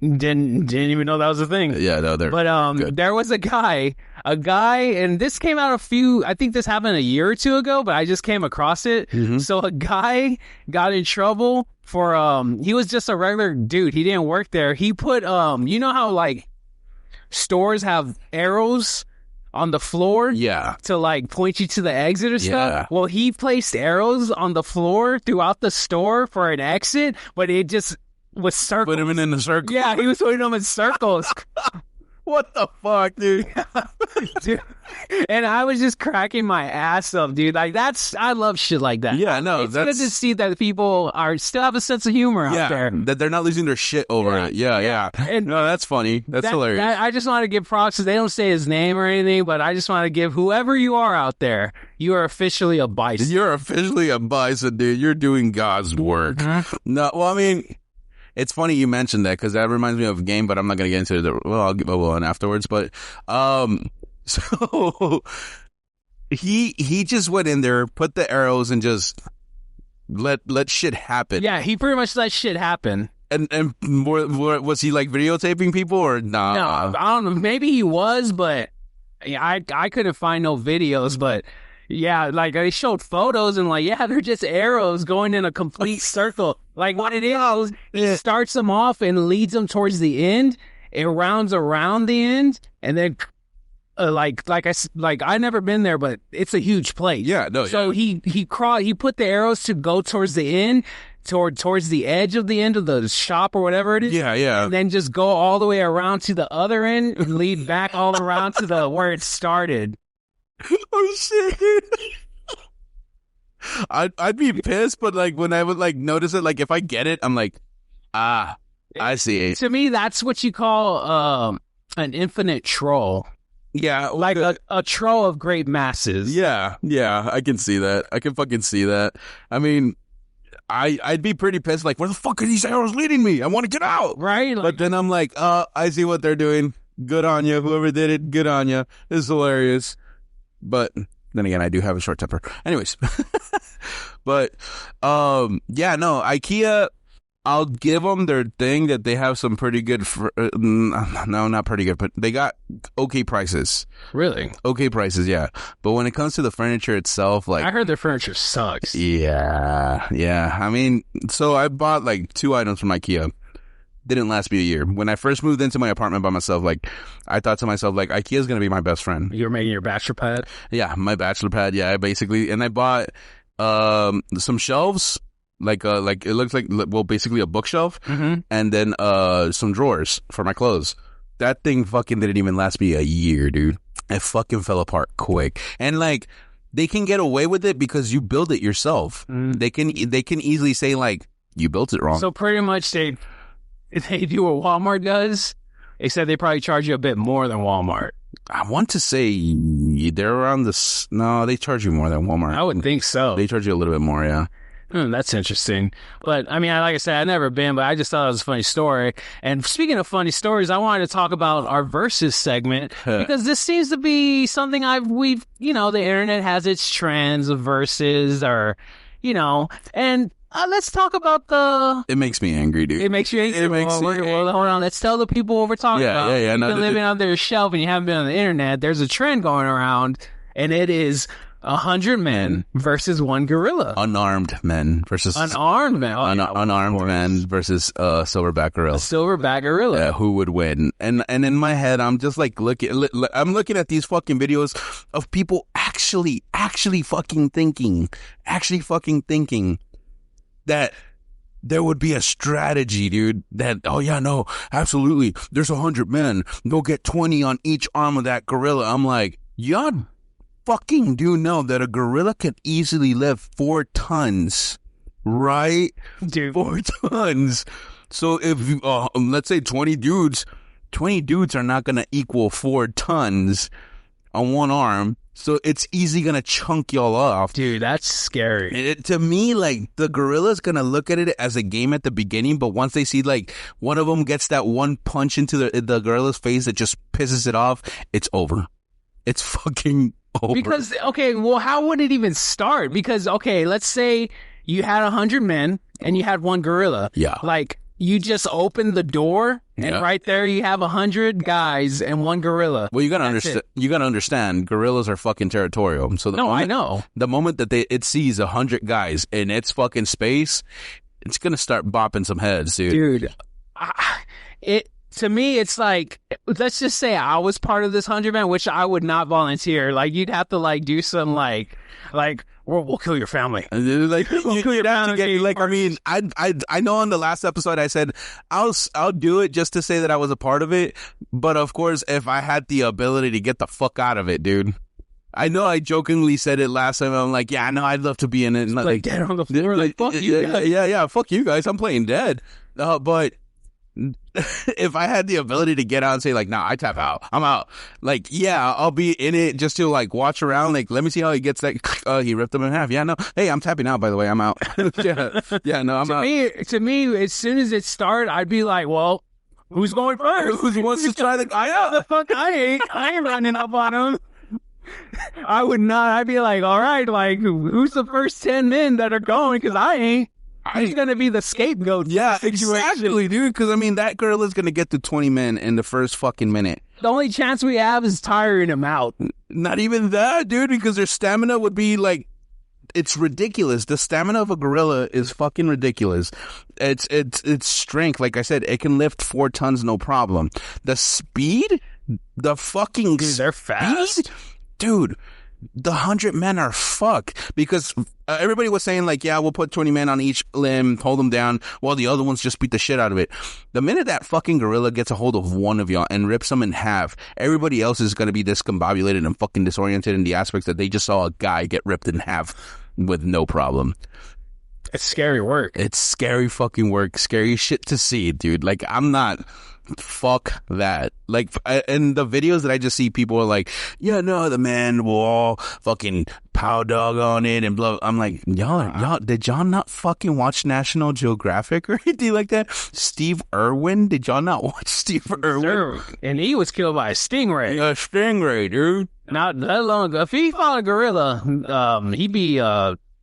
Didn't even know that was a thing. Yeah, no, they're good. There was a guy, and this came out I think this happened a year or two ago, but I just came across it. So a guy got in trouble for, he was just a regular dude. He didn't work there. He put, you know how like stores have arrows on the floor to like point you to the exit or stuff? Well, he placed arrows on the floor throughout the store for an exit, but it just was circles. Put him in the circle. Yeah, he was putting them in circles. What the fuck, dude? Dude? And I was just cracking my ass up, dude. Like, I love shit like that. Yeah, no, it's good to see that people still have a sense of humor out there. That they're not losing their shit over it. Yeah. And no, that's funny. That's hilarious. I just want to give props. They don't say his name or anything, but I just want to give whoever you are out there, you are officially a bison. You're officially a bison, dude. You're doing God's work. No, well, I mean... It's funny you mentioned that, because that reminds me of a game, but I'm not going to get into it. Well, I'll give a one afterwards. But so he just went in there, put the arrows, and just let shit happen. Yeah, he pretty much let shit happen. And more, was he like videotaping people or nah? No, I don't know. Maybe he was, but Yeah, I couldn't find no videos, but yeah, like they showed photos and like, yeah, they're just arrows going in a complete circle. Like what it is, he starts them off and leads them towards the end. It rounds around the end, and then I never been there, but it's a huge place. Yeah, no. So yeah. he put the arrows to go towards the end, towards the edge of the end of the shop or whatever it is. Yeah, yeah. And then just go all the way around to the other end and lead back all around to the where it started. Oh shit, dude. I'd be pissed, but like when I would like notice it, like if I get it, I'm like, I see. To me, that's what you call an infinite troll. Yeah, Like a troll of great masses. yeah, I can see that. I can fucking see that. I mean, I'd be pretty pissed. Like, where the fuck are these arrows leading me? I want to get out, Right? Like, but then I'm like, I see what they're doing. Good on you, whoever did it. Good on you. This is hilarious. But then again, I do have a short temper. Anyways, but yeah, no, IKEA. I'll give them their thing that they have some pretty good. No, not pretty good, but they got okay prices. really? Okay prices, yeah. But when it comes to the furniture itself, like I heard their furniture sucks. yeah. I mean, so I bought like 2 items from IKEA. Didn't last me a year. When I first moved into my apartment by myself, like I thought to myself, like IKEA's gonna be my best friend. You were making your bachelor pad? Yeah, my bachelor pad. Yeah, basically, and I bought some shelves. Like it looks like, well, basically a bookshelf, and then some drawers for my clothes. That thing fucking didn't even last me a year, dude. It fucking fell apart quick. And like, they can get away with it because you build it yourself. They can easily say like, you built it wrong. So pretty much they do what Walmart does, except they probably charge you a bit more than Walmart. I want to say they're around this. No, they charge you more than Walmart. I wouldn't think so. They charge you a little bit more, yeah. That's interesting. But, I mean, like I said, I've never been, but I just thought it was a funny story. And speaking of funny stories, I wanted to talk about our Versus segment because this seems to be something the internet has its trends of Versus and let's talk about It makes me angry, dude. It makes you angry? Well, hold on. Let's tell the people what we're talking about. Yeah. You've been living under a shelf and you haven't been on the internet. There's a trend going around, and it is 100 men versus 1 gorilla. Unarmed men versus unarmed men. Unarmed men versus silverback gorilla. A silverback gorilla. Yeah, who would win? And in my head, I'm just like looking at these fucking videos of people actually fucking thinking that there would be a strategy, dude, that, oh yeah, no, absolutely, there's 100 men, go get 20 on each arm of that gorilla. I'm like, y'all fucking do know that a gorilla can easily lift 4 tons, right? Dude. 4 tons. So if you, let's say 20 dudes are not going to equal 4 tons on one arm. So it's easy going to chunk y'all off. Dude, that's scary. To me, like, the gorilla's going to look at it as a game at the beginning, but once they see, like, one of them gets that one punch into the gorilla's face that just pisses it off, it's over. It's fucking over. Because, okay, well, how would it even start? Because, okay, let's say you had 100 men and you had 1 gorilla. Yeah. Like, you just opened the door and right there you have 100 guys and 1 gorilla. Well, you gotta understand. You gotta understand. Gorillas are fucking territorial. So I know. The moment that it sees 100 guys in its fucking space, it's gonna start bopping some heads, dude. Dude, to me, it's like, let's just say I was part of this 100 men, which I would not volunteer. Like, you'd have to like do some like we'll kill your family. Like, we'll kill your family. Like, I mean, I know on the last episode I said I'll do it just to say that I was a part of it. But of course, if I had the ability to get the fuck out of it, dude. I know I jokingly said it last time. I'm like, yeah, no, I'd love to be in it. Like dead on the floor. Like, fuck you guys. Yeah, fuck you guys. I'm playing dead. But if I had the ability to get out and say like, nah, I tap out, I'm out. Like, yeah, I'll be in it just to like watch around. Like, let me see how he gets that. He ripped them in half. Yeah, no. Hey, I'm tapping out, by the way. I'm out. yeah, no, I'm out. To me, as soon as it started, I'd be like, well, who's going first? Who wants to try the guy out? The fuck, I ain't running up on him. I would not. I'd be like, all right, like, who's the first 10 men that are going? Because I ain't. He's going to be the scapegoat. Yeah, situation. Exactly, dude. Because, I mean, that gorilla's going to get to 20 men in the first fucking minute. The only chance we have is tiring them out. Not even that, dude, because their stamina would be like, it's ridiculous. The stamina of a gorilla is fucking ridiculous. It's strength. Like I said, it can lift 4 tons, no problem. The speed, the fucking Dude, they're fast. Dude, the 100 men are fucked because everybody was saying like, yeah, we'll put 20 men on each limb, hold them down while the other ones just beat the shit out of it. The minute that fucking gorilla gets a hold of one of y'all and rips them in half, everybody else is going to be discombobulated and fucking disoriented in the aspects that they just saw a guy get ripped in half with no problem. It's scary work. It's scary fucking work. Scary shit to see, dude. Like, I'm not... Fuck that. Like, in the videos that I just see, people are like, yeah, no, the man will all fucking pow dog on it and blah. I'm like, did y'all not fucking watch National Geographic or anything like that? Steve Irwin? Did y'all not watch Steve Irwin? Sure. And he was killed by a stingray. A stingray, dude. Not that long ago. If he fought a gorilla, he'd be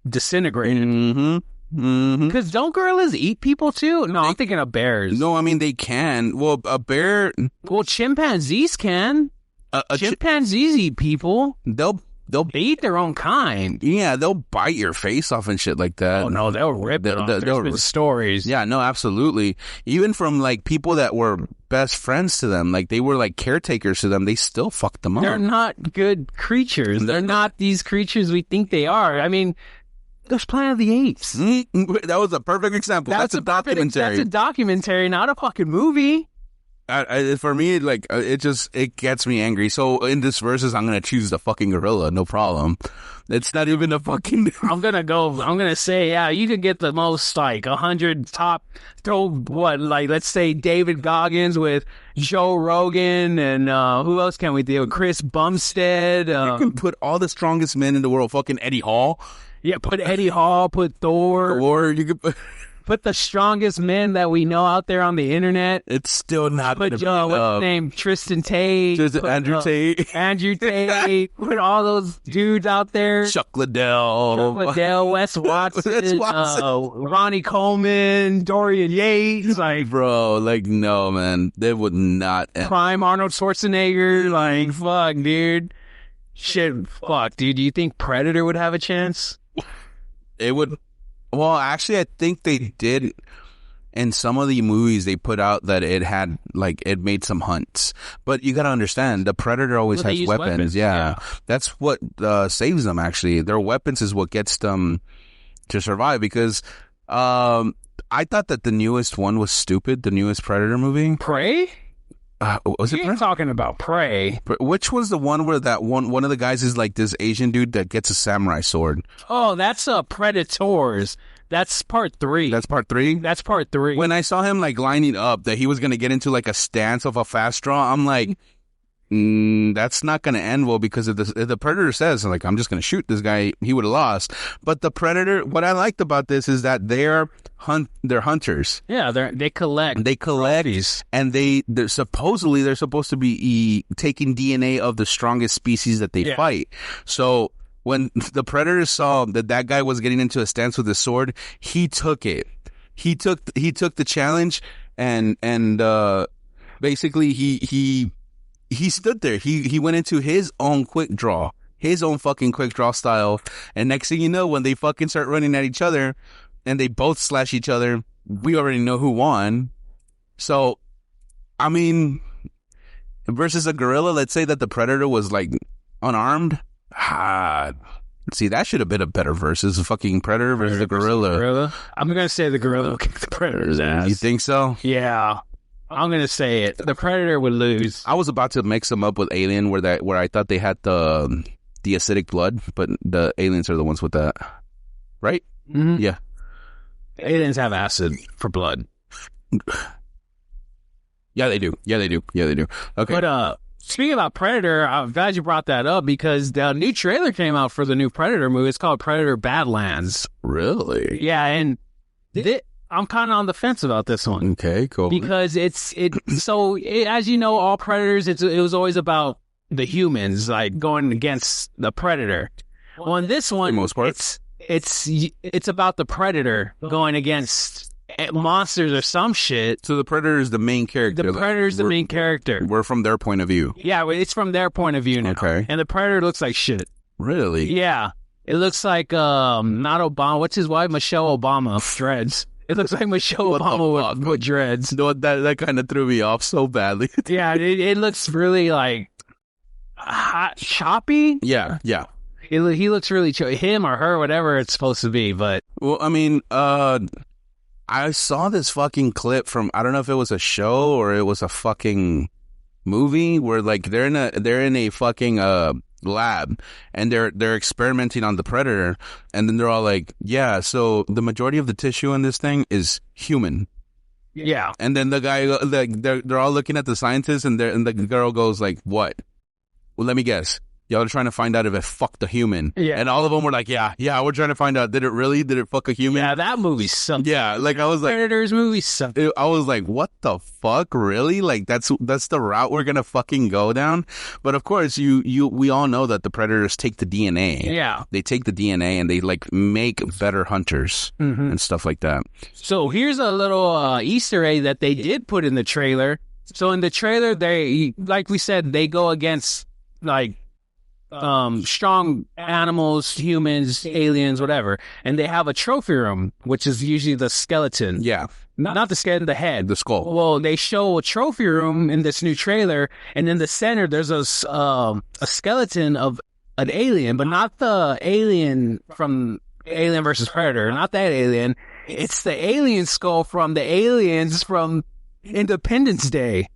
disintegrated. Mm-hmm. Mm-hmm. Because don't gorillas eat people too? No, I'm thinking of bears. No, I mean they can. Well, a bear. Well, chimpanzees can. Chimpanzees eat people. They eat their own kind. Yeah, they'll bite your face off and shit like that. Oh no, they'll rip it off. There's been stories. Yeah, no, absolutely. Even from like people that were best friends to them, like they were like caretakers to them, they still fucked them up. They're not good creatures. They're not these creatures we think they are. I mean, there's Planet of the Apes. That was a perfect example. That's a documentary. That's a documentary, not a fucking movie. For me, like, it gets me angry. So in this versus, I'm going to choose the fucking gorilla. No problem. It's not even a fucking... I'm going to say, yeah, you could get the most, like, 100 top, let's say David Goggins with Joe Rogan and who else can we do? Chris Bumstead. You can put all the strongest men in the world. Fucking Eddie Hall. Yeah, put Eddie Hall, put Thor. Or you could put the strongest men that we know out there on the internet. It's still not put what's his name? Tristan Tate. Andrew Tate. Andrew Tate. Put all those dudes out there. Chuck Liddell. Wes Watson. Ronnie Coleman. Dorian Yates. Like, bro, like, no, man. They would not. Prime Arnold Schwarzenegger. Like, fuck, dude. Shit, fuck, dude. Do you think Predator would have a chance? It would. Well, actually, I think they did. In some of the movies, they put out that it had, like, it made some hunts. But you gotta understand, the Predator always has weapons. Yeah. That's what saves them, actually. Their weapons is what gets them to survive. Because I thought that the newest one was stupid, the newest Predator movie. Prey? Was it You're talking about Prey? Which was the one where that one of the guys is like this Asian dude that gets a samurai sword? Oh, that's Predators. That's part 3. That's part 3? That's part 3. When I saw him like lining up that he was going to get into like a stance of a fast draw, I'm like, that's not going to end well, because if the Predator says, like, I'm just going to shoot this guy, he would have lost. But the Predator, what I liked about this is that they're hunters. Yeah, they collect. They collect, trophies. And they're supposed to be taking DNA of the strongest species that they fight. So when the Predator saw that guy was getting into a stance with his sword, he took it. He took the challenge, and basically he stood there. He went into his own quick draw, his own fucking quick draw style. And next thing you know, when they fucking start running at each other and they both slash each other, we already know who won. So, I mean, versus a gorilla, let's say that the Predator was like unarmed. See, that should have been a better versus a fucking Predator versus a gorilla. I'm going to say the gorilla will kick the Predator's ass. You think so? Yeah. I'm going to say it. The Predator would lose. I was about to mix them up with Alien where I thought they had the acidic blood, but the aliens are the ones with that. Right? Mm-hmm. Yeah. Aliens have acid for blood. Yeah, they do. Okay. But speaking about Predator, I'm glad you brought that up, because the new trailer came out for the new Predator movie. It's called Predator Badlands. Really? Yeah, and I'm kind of on the fence about this one. Okay, cool. Because as you know, all Predators, it was always about the humans, like, going against the Predator. Well, in this one, for the most part, it's about the Predator going against monsters or some shit. So the Predator is the main character. The Predator's the main character. We're from their point of view. Yeah, it's from their point of view now. Okay. And the Predator looks like shit. Really? Yeah. It looks like, not Obama. What's his wife? Michelle Obama. Dreads. It looks like Michelle Obama with dreads. No, that kind of threw me off so badly. Yeah, it looks really, like, hot, choppy. Yeah. He looks really him or her, whatever it's supposed to be, but... Well, I mean, I saw this fucking clip from, I don't know if it was a show or it was a fucking movie where, like, they're in a fucking, lab and they're experimenting on the Predator, and then they're all like, yeah, so the majority of the tissue in this thing is human. Yeah. And then the guy, like, they're all looking at the scientist, and the girl goes like, what? Well, let me guess. Y'all are trying to find out if it fucked a human. Yeah. And all of them were like, yeah, we're trying to find out. Did it fuck a human? Yeah, that movie sucked. Yeah, like, I was like, Predators movie sucked. I was like, what the fuck? Really? Like, that's the route we're gonna fucking go down? But of course, we all know that the Predators take the DNA. Yeah. They take the DNA and they, like, make better hunters and stuff like that. So here's a little Easter egg that they did put in the trailer. So in the trailer, they, like we said, they go against, like, strong animals, humans, aliens, whatever, and they have a trophy room, which is usually the skeleton. Yeah. Not the skeleton, the head, The skull. Well, they show a trophy room in this new trailer, and in the center there's a skeleton of an alien, but not the alien from Alien versus Predator, not that alien. It's the alien skull from the aliens from Independence Day.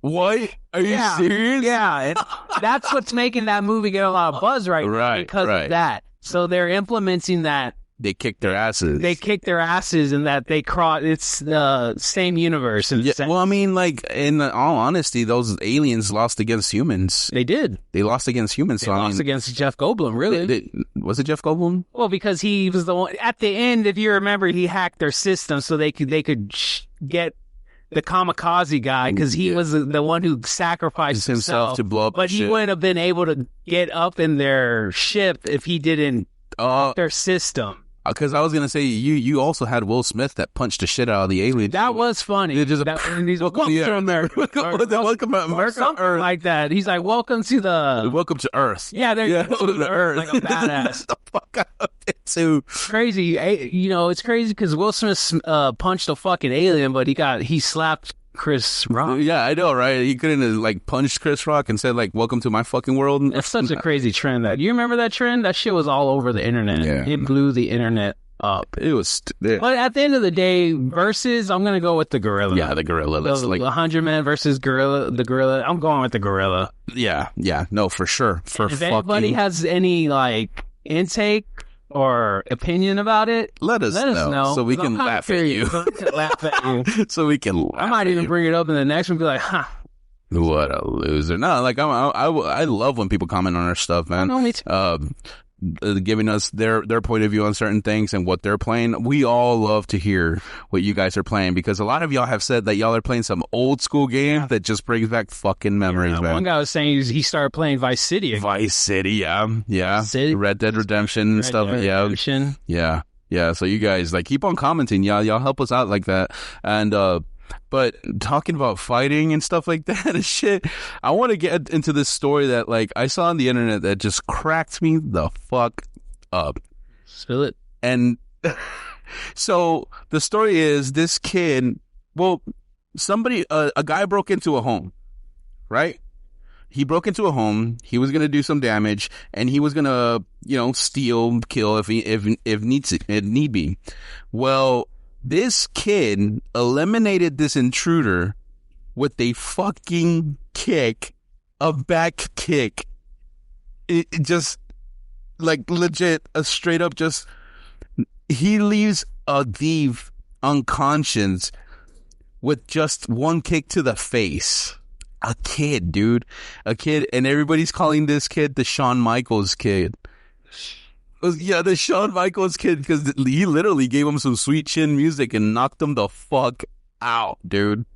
What? Are you serious? Yeah, and that's what's making that movie get a lot of buzz right now, because of that. So they're implementing that. They kicked their asses. And that it's the same universe. Yeah, well, I mean, like, in all honesty, those aliens lost against humans. They did. They lost against humans. They lost against Jeff Goldblum, really. Was it Jeff Goldblum? Well, because he was the one at the end. If you remember, he hacked their system so they could get the kamikaze guy, because he was the one who sacrificed himself to blow up. But he wouldn't have been able to get up in their ship if he didn't their system. Because I was gonna say, you also had Will Smith that punched the shit out of the alien. That was funny. And he's welcome to America. Welcome to America. Something Earth. Like that. He's like, welcome to Earth. Yeah, welcome to Earth. Like a badass. The fuck out of it too. Crazy. It's crazy because Will Smith punched a fucking alien, but he slapped Chris Rock. Yeah, I know, right? He couldn't have, like, punched Chris Rock and said, like, welcome to my fucking world. That's such a crazy trend. Do you remember that trend? That shit was all over the internet. Yeah. It blew the internet up. It was... But at the end of the day, versus, I'm going to go with the gorilla. Yeah, the gorilla. That's the like 100 men versus the gorilla. I'm going with the gorilla. Yeah. No, for sure. If anybody has any, like, intake or opinion about it, let us know so we can laugh at you. So we can laugh. I might even bring it up in the next one and be like, huh. What a loser. No, like, I love when people comment on our stuff, man. No, me too. Giving us their point of view on certain things and what they're playing. We all love to hear what you guys are playing, because a lot of y'all have said that y'all are playing some old school game that just brings back fucking memories, man. One guy was saying he started playing Vice City again. Vice City, yeah. City. Red Dead Redemption and stuff. Redemption. Yeah. So you guys, like, keep on commenting. Y'all help us out like that. And but talking about fighting and stuff like that and shit, I want to get into this story that, like, I saw on the internet that just cracked me the fuck up. Spill it. And so the story is, this kid, well, a guy broke into a home, right? He broke into a home. He was going to do some damage, and he was going to, steal, kill if need be. Well, this kid eliminated this intruder with a fucking kick, a back kick. It just, like, legit, a straight up just, he leaves a thief unconscious with just one kick to the face. A kid, dude. A kid, and everybody's calling this kid the Shawn Michaels kid. Yeah, the Shawn Michaels kid, because he literally gave him some sweet chin music and knocked him the fuck out, dude.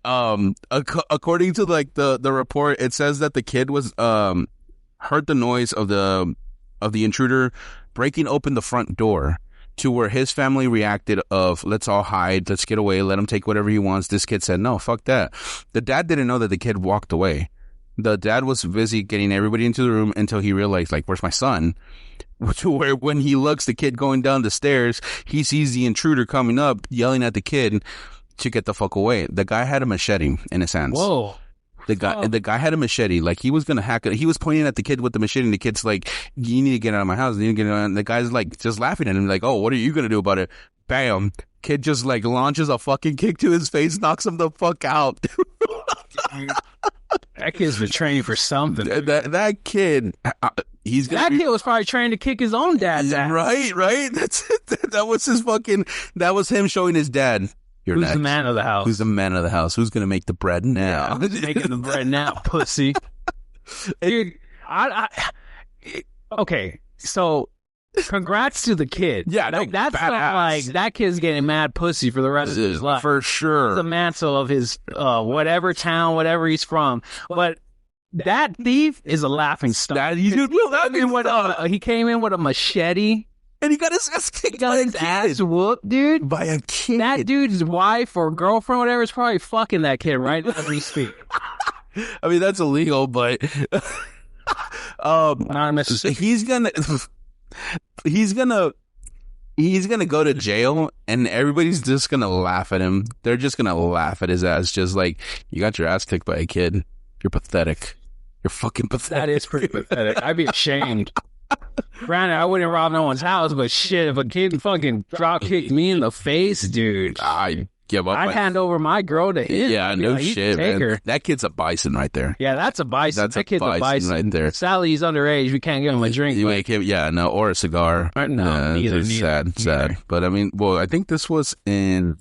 According to, like, the report, it says that the kid was heard the noise of the intruder breaking open the front door, to where his family reacted of, let's all hide, let's get away, let him take whatever he wants. This kid said, no, fuck that. The dad didn't know that the kid walked away. The dad was busy getting everybody into the room until he realized, like, where's my son? To where when he looks the kid going down the stairs, he sees the intruder coming up, yelling at the kid to get the fuck away. The guy had a machete in his hands. Whoa. The guy had a machete, like he was gonna hack it. He was pointing at the kid with the machete, and the kid's like, "You need to get out of my house." You need to get out. And the guy's like, just laughing at him, like, "Oh, what are you gonna do about it?" Bam! Kid just like launches a fucking kick to his face, knocks him the fuck out. That kid's been training for something. That kid, that kid was probably trained to kick his own dad's ass. Right. That was his fucking. That was him showing his dad. Who's next. The man of the house? Who's the man of the house? Who's going to make the bread now? Yeah, who's making the bread now, pussy? Dude, okay, so congrats to the kid. Yeah, no, that's not like that kid's getting mad pussy for the rest of his life. For sure. The mantle of his whatever town, whatever he's from. But that thief is a laughing stock. He came in with a machete. And he got his ass kicked by his ass whooped, dude. By a kid. That dude's wife or girlfriend, whatever, is probably fucking that kid right now as we speak. I mean, that's illegal, but he's gonna go to jail, and everybody's just gonna laugh at him. They're just gonna laugh at his ass, just like, you got your ass kicked by a kid. You're pathetic. You're fucking pathetic. That is pretty pathetic. I'd be ashamed. Granted, I wouldn't rob no one's house, but shit, if a kid fucking drop kicked me in the face, dude, I'd give up. I'd hand over my girl to him. Yeah, no shit, man. Her. That kid's a bison right there. Yeah, that's a bison. That kid's a bison right there. Sadly, he's underage. We can't give him a drink. Or a cigar. No, neither. Sad. But I mean, I think this was in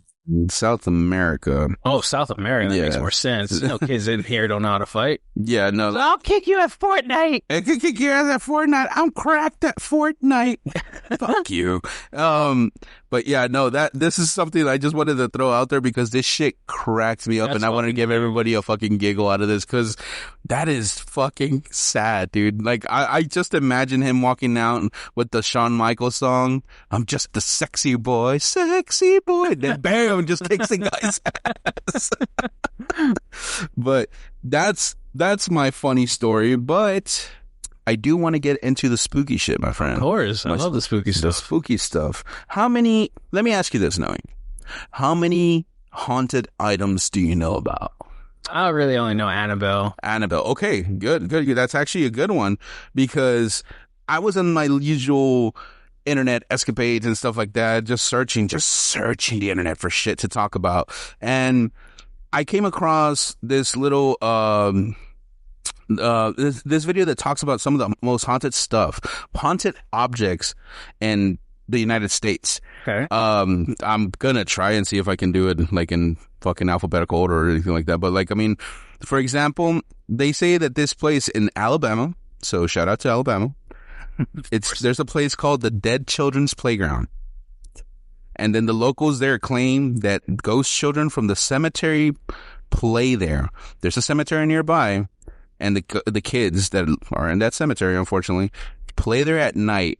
South America. Oh, South America. That makes more sense. No kids in here don't know how to fight. Yeah, no. So I'll kick you at Fortnite. I can kick your ass at Fortnite. I'm cracked at Fortnite. Fuck you. But yeah, no, this is something I just wanted to throw out there because this shit cracks me up, and I wanted to give everybody a fucking giggle out of this because that is fucking sad, dude. Like, I just imagine him walking out with the Shawn Michaels song, "I'm just the sexy boy, and then bam, just kicks the guy's ass. But that's my funny story, but I do want to get into the spooky shit, my friend. Of course. I love the spooky stuff. The spooky stuff. Let me ask you this, knowing. How many haunted items do you know about? I really only know Annabelle. Okay, good. That's actually a good one because I was on my usual internet escapades and stuff like that, just searching the internet for shit to talk about. And I came across this little, this video that talks about some of the most haunted objects in the United States. Okay. I'm gonna try and see if I can do it like in fucking alphabetical order or anything like that. But like, I mean, for example, they say that this place in Alabama, so shout out to Alabama, there's a place called the Dead Children's Playground. And then the locals there claim that ghost children from the cemetery play there. There's a cemetery nearby, and the kids that are in that cemetery, unfortunately, play there at night,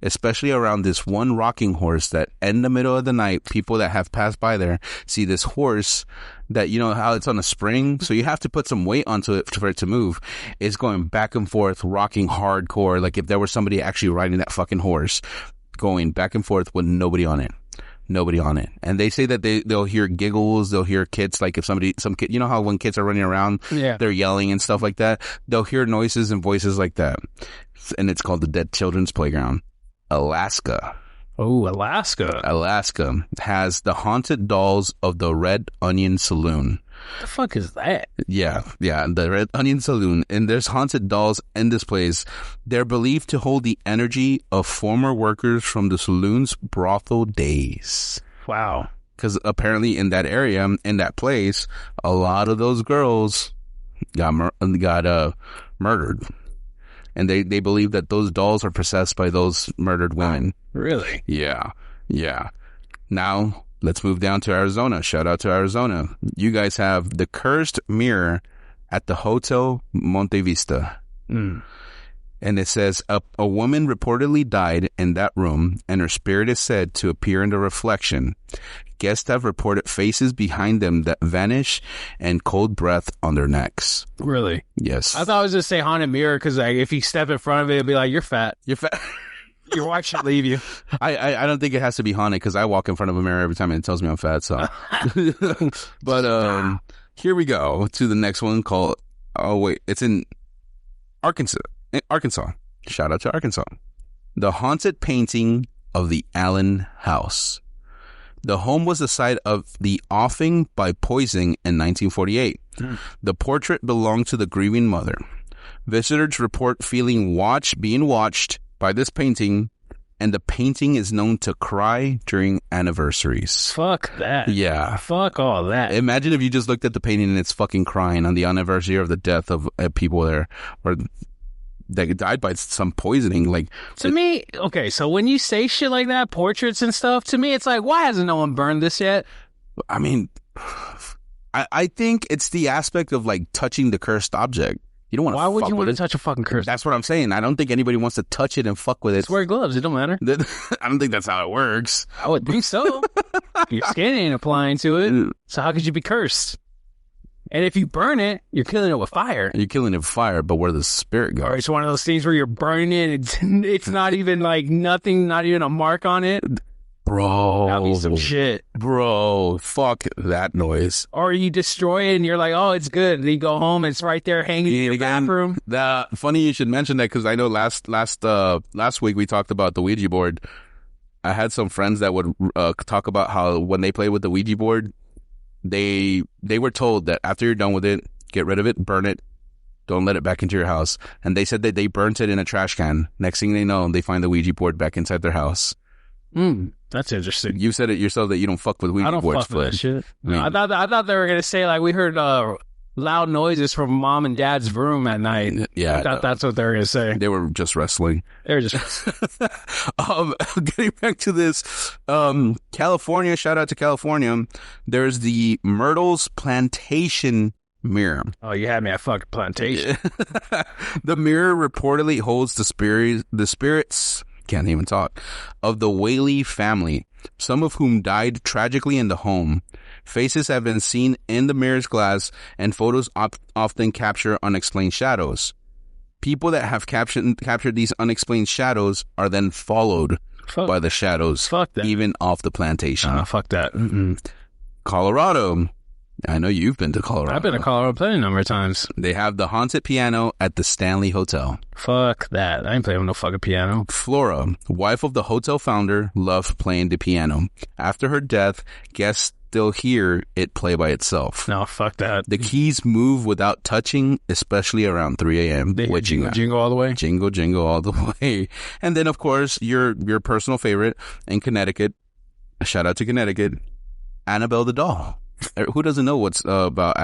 especially around this one rocking horse that in the middle of the night, people that have passed by there see this horse that, you know how it's on a spring, so you have to put some weight onto it for it to move. It's going back and forth, rocking hardcore, like if there was somebody actually riding that fucking horse, going back and forth with nobody on it. And they say that they'll hear giggles, they'll hear kids, like if some kid, you know how when kids are running around, they're yelling and stuff like that, they'll hear noises and voices like that. And it's called the Dead Children's Playground. Alaska. Oh, Alaska has the haunted dolls of the Red Onion Saloon. What the fuck is that? Yeah, the Red Onion Saloon. And there's haunted dolls in this place. They're believed to hold the energy of former workers from the saloon's brothel days. Wow. Because apparently in that area, in that place, a lot of those girls got murdered. And they believe that those dolls are possessed by those murdered women. Really? Yeah. Now, let's move down to Arizona. Shout out to Arizona. You guys have the cursed mirror at the Hotel Monte Vista. And it says, a woman reportedly died in that room, and her spirit is said to appear in the reflection. Guests have reported faces behind them that vanish and cold breath on their necks. Really? Yes. I thought I was going to say haunted mirror because like, if you step in front of it, it'll be like, you're fat. You're fat. Your wife should leave you. I don't think it has to be haunted because I walk in front of a mirror every time and it tells me I'm fat. So, but here we go to the next one called. Oh wait, it's in Arkansas. Shout out to Arkansas. The haunted painting of the Allen House. The home was the site of the offing by poisoning in 1948. The portrait belonged to the grieving mother. Visitors report being watched by this painting, and the painting is known to cry during anniversaries. Fuck that. Yeah. Fuck all that. Imagine if you just looked at the painting and it's fucking crying on the anniversary of the death of people there, or that died by some poisoning. Like, to me, okay, so when you say shit like that, portraits and stuff, to me, it's like, why hasn't no one burned this yet? I mean, I think it's the aspect of like touching the cursed object. You don't want to. Why would you want to touch a fucking cursed? That's what I'm saying. I don't think anybody wants to touch it and fuck with it. Just wear gloves. It don't matter. I don't think that's how it works. I would think so. Your skin ain't applying to it, so how could you be cursed? And if you burn it, you're killing it with fire. You're killing it with fire, but where the spirit goes. Or it's one of those things where you're burning it. It's not even like nothing, not even a mark on it. Bro. That'd be some shit. Bro, fuck that noise. Or you destroy it and you're like, oh, it's good. And you go home and it's right there hanging in your bathroom. Funny you should mention that because I know last week we talked about the Ouija board. I had some friends that would talk about how when they play with the Ouija board, they were told that after you're done with it, get rid of it, burn it, don't let it back into your house. And they said that they burnt it in a trash can. Next thing they know, they find the Ouija board back inside their house. That's interesting. You said it yourself that you don't fuck with Ouija boards. I don't fuck with that shit. I thought they were gonna say like we heard loud noises from mom and dad's room at night. Yeah, I thought that's what they were gonna say. They were just wrestling. They were just getting back to this. California, shout out to California. There's the Myrtle's Plantation mirror. Oh, you had me at fucking plantation. The mirror reportedly holds the spirits. Can't even talk, of the Whaley family, some of whom died tragically in the home. Faces have been seen in the mirror's glass, and photos often capture unexplained shadows. People that have captured these unexplained shadows are then followed by the shadows, even off the plantation. Fuck that. Colorado. I know you've been to Colorado. I've been to Colorado plenty number of times. They have the haunted piano at the Stanley Hotel. Fuck that. I ain't playing with no fucking piano. Flora, wife of the hotel founder, loved playing the piano. After her death, guests still hear it play by itself. No, fuck that. The keys move without touching, especially around 3 a.m. Jingle all the way? Jingle all the way. And then, of course, your personal favorite in Connecticut, shout out to Connecticut, Annabelle the doll. Who doesn't know what's about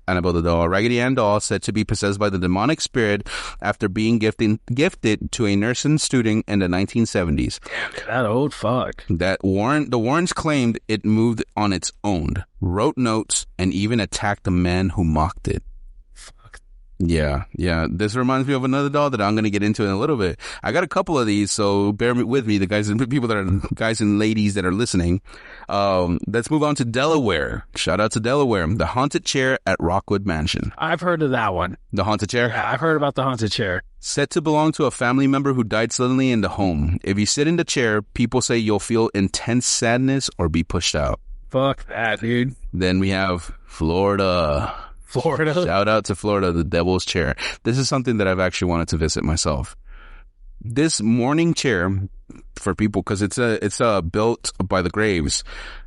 Annabelle the doll? A Raggedy Ann doll said to be possessed by the demonic spirit after being gifted to a nursing student in the 1970s. Damn, that old fuck. The Warrens claimed it moved on its own, wrote notes, and even attacked the man who mocked it. Yeah. This reminds me of another doll that I'm going to get into in a little bit. I got a couple of these, so bear with me, the guys and ladies that are listening. Let's move on to Delaware. Shout out to Delaware. The haunted chair at Rockwood Mansion. I've heard of that one. The haunted chair? Yeah, I've heard about the haunted chair. Said to belong to a family member who died suddenly in the home. If you sit in the chair, people say you'll feel intense sadness or be pushed out. Fuck that, dude. Then we have Florida. Shout out to Florida, the Devil's Chair. This is something that I've actually wanted to visit myself. This mourning chair for people, because it's built by the graves.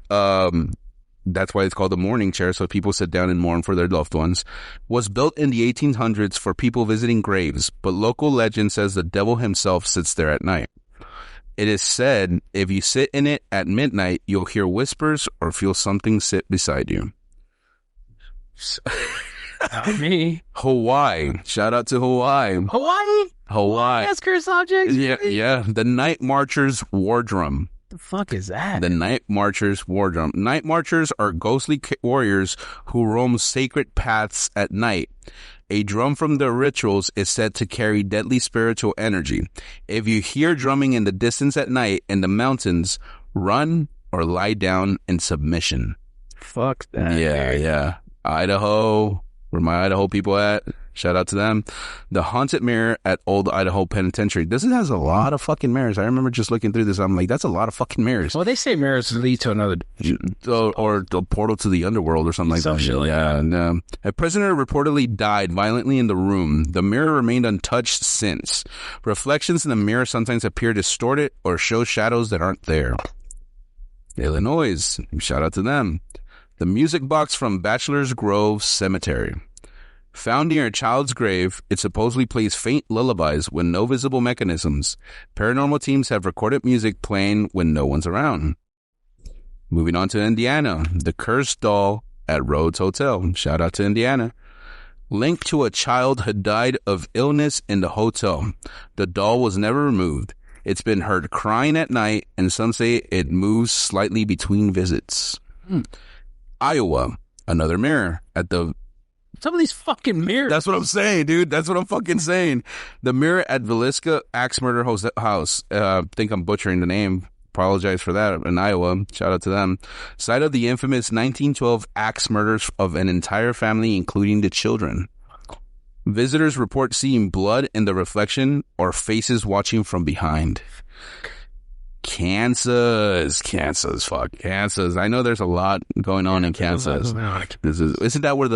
That's why it's called the mourning chair. So people sit down and mourn for their loved ones. Was built in the 1800s for people visiting graves, but local legend says the devil himself sits there at night. It is said if you sit in it at midnight, you'll hear whispers or feel something sit beside you. Not me. Hawaii. Shout out to Hawaii. Hawaii. That's cursed objects. Yeah. The Night Marchers War Drum. The fuck is that? The Night Marchers War Drum. Night Marchers are ghostly warriors who roam sacred paths at night. A drum from their rituals is said to carry deadly spiritual energy. If you hear drumming in the distance at night in the mountains, run or lie down in submission. Fuck that. Yeah, dude. yeah. Idaho, where my Idaho people at. Shout out to them. The Haunted Mirror at Old Idaho Penitentiary. This has a lot of fucking mirrors. I remember just looking through this. I'm like, that's a lot of fucking mirrors. Well, they say mirrors lead to another. Or the portal to the underworld or something like that. Yeah. And, a prisoner reportedly died violently in the room. The mirror remained untouched since. Reflections in the mirror sometimes appear distorted or show shadows that aren't there. Illinois. Shout out to them. The music box from Bachelor's Grove Cemetery. Found near a child's grave, it supposedly plays faint lullabies with no visible mechanisms. Paranormal teams have recorded music playing when no one's around. Moving on to Indiana. The Cursed Doll at Rhodes Hotel. Shout out to Indiana. Linked to a child who died of illness in the hotel. The doll was never removed. It's been heard crying at night, and some say it moves slightly between visits. Iowa. Another mirror at the... Some of these fucking mirrors. That's what I'm saying, dude. That's what I'm fucking saying. The mirror at Villisca Axe Murder House. I think I'm butchering the name. Apologize for that. In Iowa. Shout out to them. Site of the infamous 1912 axe murders of an entire family, including the children. Visitors report seeing blood in the reflection or faces watching from behind. Kansas. I know there's a lot going on in Kansas. Isn't that where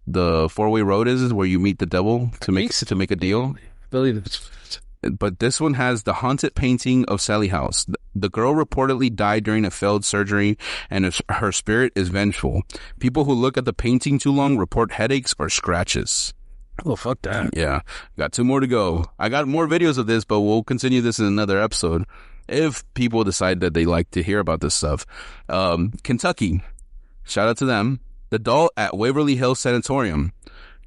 the four-way road is where you meet the devil to make a deal? I believe it's... But this one has the haunted painting of Sally House. The girl reportedly died during a failed surgery, and her spirit is vengeful. People who look at the painting too long report headaches or scratches. Oh, fuck that. Yeah. Got 2 more to go. I got more videos of this, but we'll continue this in another episode if people decide that they like to hear about this stuff. Kentucky. Shout out to them. The doll at Waverly Hills Sanatorium.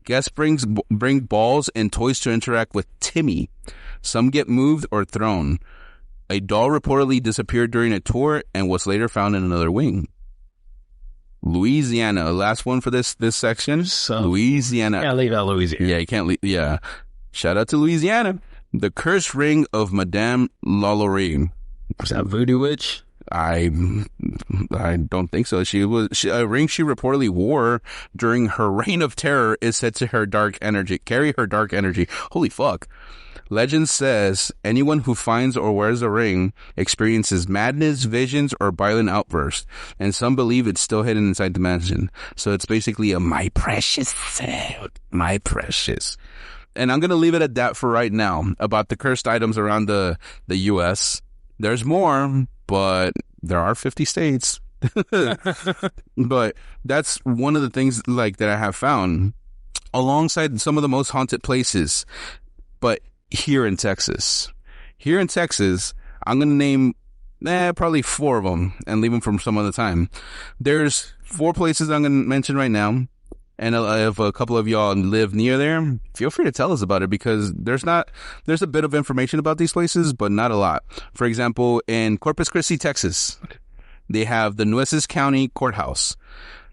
Guests bring balls and toys to interact with Timmy. Some get moved or thrown. A doll reportedly disappeared during a tour and was later found in another wing. Louisiana, last one for this section. Louisiana. Can't leave out Louisiana. Yeah, you can't leave. Yeah. Shout out to Louisiana. The cursed ring of Madame Lalaurie. Was that Voodoo Witch? I don't think so. A ring she reportedly wore during her reign of terror is said to carry her dark energy. Holy fuck. Legend says anyone who finds or wears a ring experiences madness, visions, or violent outbursts, and some believe it's still hidden inside the mansion. So it's basically a my precious. And I'm going to leave it at that for right now about the cursed items around the U.S. There's more, but there are 50 states. But that's one of the things like that I have found alongside some of the most haunted places. But here in Texas, I'm going to name probably 4 of them and leave them for some other time. There's 4 places I'm going to mention right now. And if a couple of y'all live near there, feel free to tell us about it, because there's a bit of information about these places, but not a lot. For example, in Corpus Christi, Texas, they have the Nueces County Courthouse.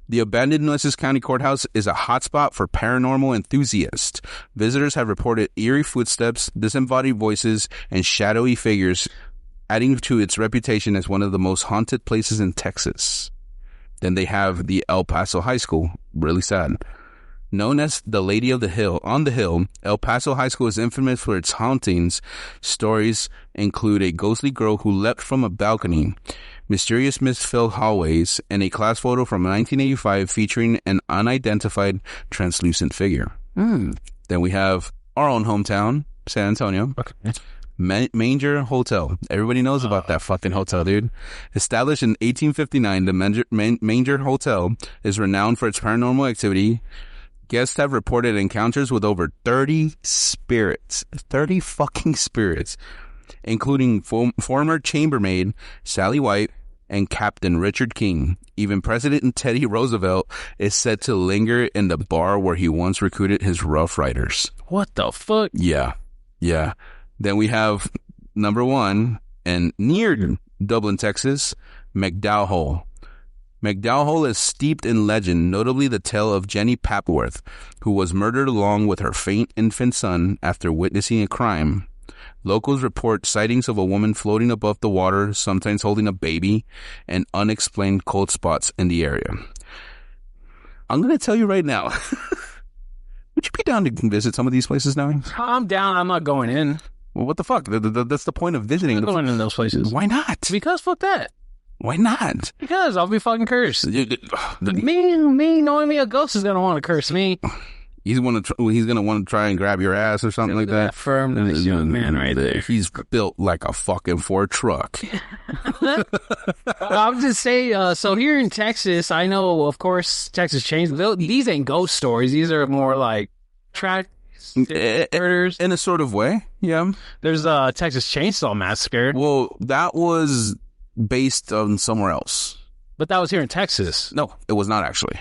The abandoned Nueces County Courthouse is a hotspot for paranormal enthusiasts. Visitors have reported eerie footsteps, disembodied voices, and shadowy figures, adding to its reputation as one of the most haunted places in Texas. Then they have the El Paso High School. Really sad. Known as the Lady of the Hill, on the hill, El Paso High School is infamous for its hauntings. Stories include a ghostly girl who leapt from a balcony, mysterious mist-filled hallways, and a class photo from 1985 featuring an unidentified translucent figure. Then we have our own hometown, San Antonio. Okay. Manger Hotel. Everybody knows about that fucking hotel, dude. Established in 1859, the Manger Hotel is renowned for its paranormal activity. Guests have reported encounters with over 30 spirits. 30 fucking spirits. Including former chambermaid Sally White and Captain Richard King. Even President Teddy Roosevelt is said to linger in the bar where he once recruited his Rough Riders. What the fuck? Yeah. Then we have number 1, and near Dublin, Texas, McDowell. McDowell is steeped in legend, notably the tale of Jenny Papworth, who was murdered along with her faint infant son after witnessing a crime. Locals report sightings of a woman floating above the water, sometimes holding a baby, and unexplained cold spots in the area. I'm going to tell you right now. Would you be down to visit some of these places now? I'm down. I'm not going in. Well, what the fuck? That's the point of visiting. I'm not going in those places. Why not? Because fuck that. Why not? Because I'll be fucking cursed. Me knowing me a ghost is gonna want to curse me. He's gonna want to try and grab your ass or something like that. Firm, nice young man right there. He's built like a fucking Ford truck. I'll just say, so here in Texas, I know, of course, Texas changed. These ain't ghost stories. These are more like murders. In a sort of way, yeah. There's Texas Chainsaw Massacre. Well, that was based on somewhere else. But that was here in Texas. No, it was not actually.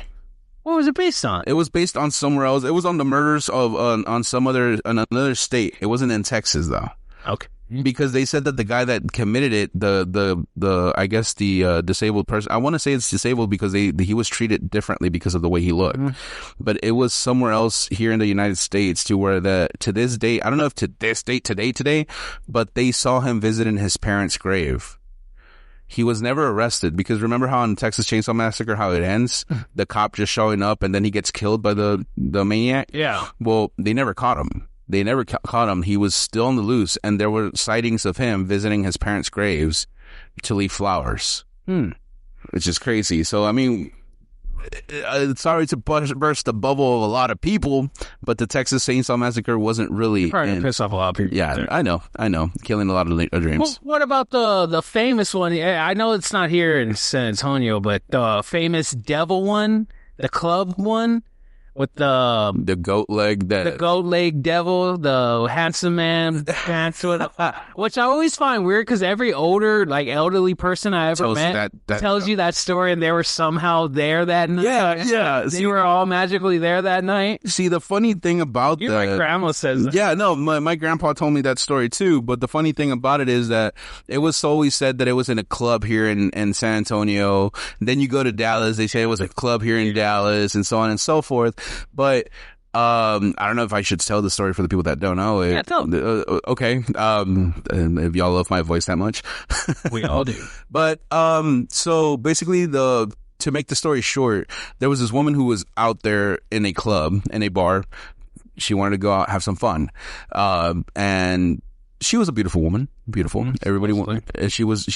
What was it based on? It was based on somewhere else. It was on the murders of on some another state. It wasn't in Texas though. Okay. Because they said that the guy that committed it, the I guess the disabled person. I want to say it's disabled because he was treated differently because of the way he looked. But it was somewhere else here in the United States to where to this day, I don't know if to this date today, but they saw him visiting his parents' grave. He was never arrested because remember how in Texas Chainsaw Massacre, how it ends? The cop just showing up and then he gets killed by the maniac? Yeah. Well, they never caught him. They never caught him. He was still on the loose and there were sightings of him visiting his parents' graves to leave flowers. Which is crazy. So, I mean, sorry to burst the bubble of a lot of people, but the Texas Chainsaw Massacre wasn't really... Probably piss off a lot of people. Yeah, I know. Killing a lot of dreams. Well, what about the famous one? I know it's not here in San Antonio, but the famous devil one, the club one, with the goat leg, the goat leg devil, the handsome man pants with, which I always find weird because every older, like elderly person I ever met tells you that story, and they were somehow there that night. Yeah. They were all magically there that night. See, the funny thing about my grandma says that. Yeah, no, my grandpa told me that story too. But the funny thing about it is that it was always said that it was in a club here in San Antonio. Then you go to Dallas, they say it was a club here in Dallas, and so on and so forth. But I don't know if I should tell the story for the people that don't know it. Yeah, tell them. Okay. If y'all love my voice that much. We all do. But so basically to make the story short, there was this woman who was out there in a club, in a bar. She wanted to go out, have some fun. And she was a beautiful woman. Beautiful. Everybody wanted. She wanted.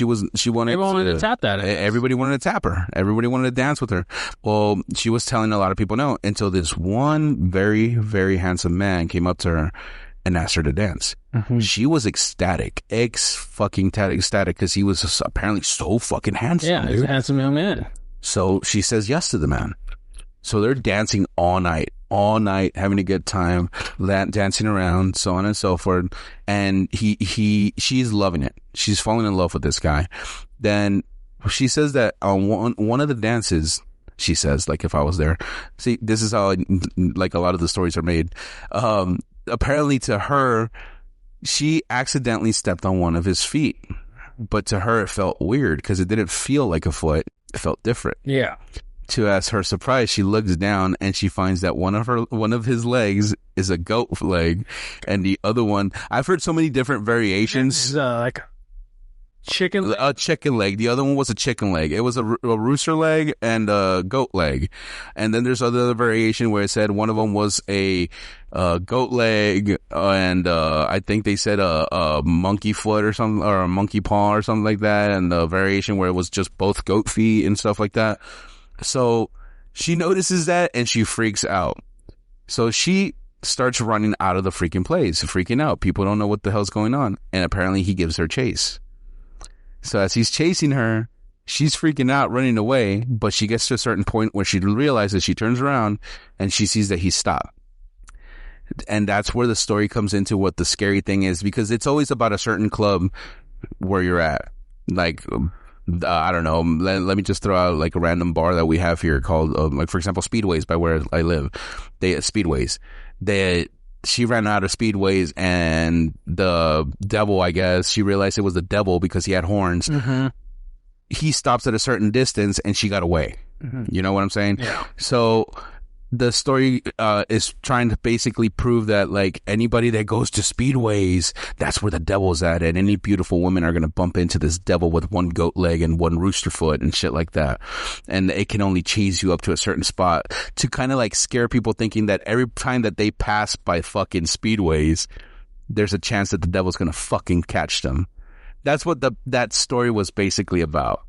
Everyone wanted to tap that. Everybody wanted to tap her. Everybody wanted to dance with her. Well, she was telling a lot of people no until this one very, very handsome man came up to her and asked her to dance. She was ecstatic, ecstatic because he was apparently so fucking handsome. Yeah, he's a handsome young man. So she says yes to the man. So they're dancing all night, having a good time, dancing around, so on and so forth. And she's loving it. She's falling in love with this guy. Then she says that on one of the dances, she says, like if I was there, see, this is how like a lot of the stories are made. Apparently to her, she accidentally stepped on one of his feet, but to her it felt weird because it didn't feel like a foot. It felt different. Yeah. To her surprise, she looks down and she finds that one of his legs is a goat leg, and the other one, I've heard so many different variations. Like chicken leg? A chicken leg. The other one was a chicken leg. It was a rooster leg and a goat leg. And then there's other variation where it said one of them was a goat leg and I think they said a monkey foot or something, or a monkey paw or something like that, and the variation where it was just both goat feet and stuff like that. So she notices that and she freaks out. So she starts running out of the freaking place, freaking out. People don't know what the hell's going on. And apparently he gives her chase. So as he's chasing her, she's freaking out, running away. But she gets to a certain point where she realizes, she turns around and she sees that he's stopped. And that's where the story comes into what the scary thing is, because it's always about a certain club where you're at. Like, I don't know. Let me just throw out like a random bar that we have here called, like for example, Speedways by where I live. Speedways. She ran out of Speedways, and the devil, I guess, she realized it was the devil because he had horns. he stops at a certain distance and she got away. You know what I'm saying? Yeah. So the story is trying to basically prove that, like, anybody that goes to speedways, that's where the devil's at, and any beautiful women are going to bump into this devil with one goat leg and one rooster foot and shit like that. And it can only chase you up to a certain spot to kind of like scare people, thinking that every time that they pass by fucking speedways, there's a chance that the devil's going to fucking catch them. That's what that story was basically about.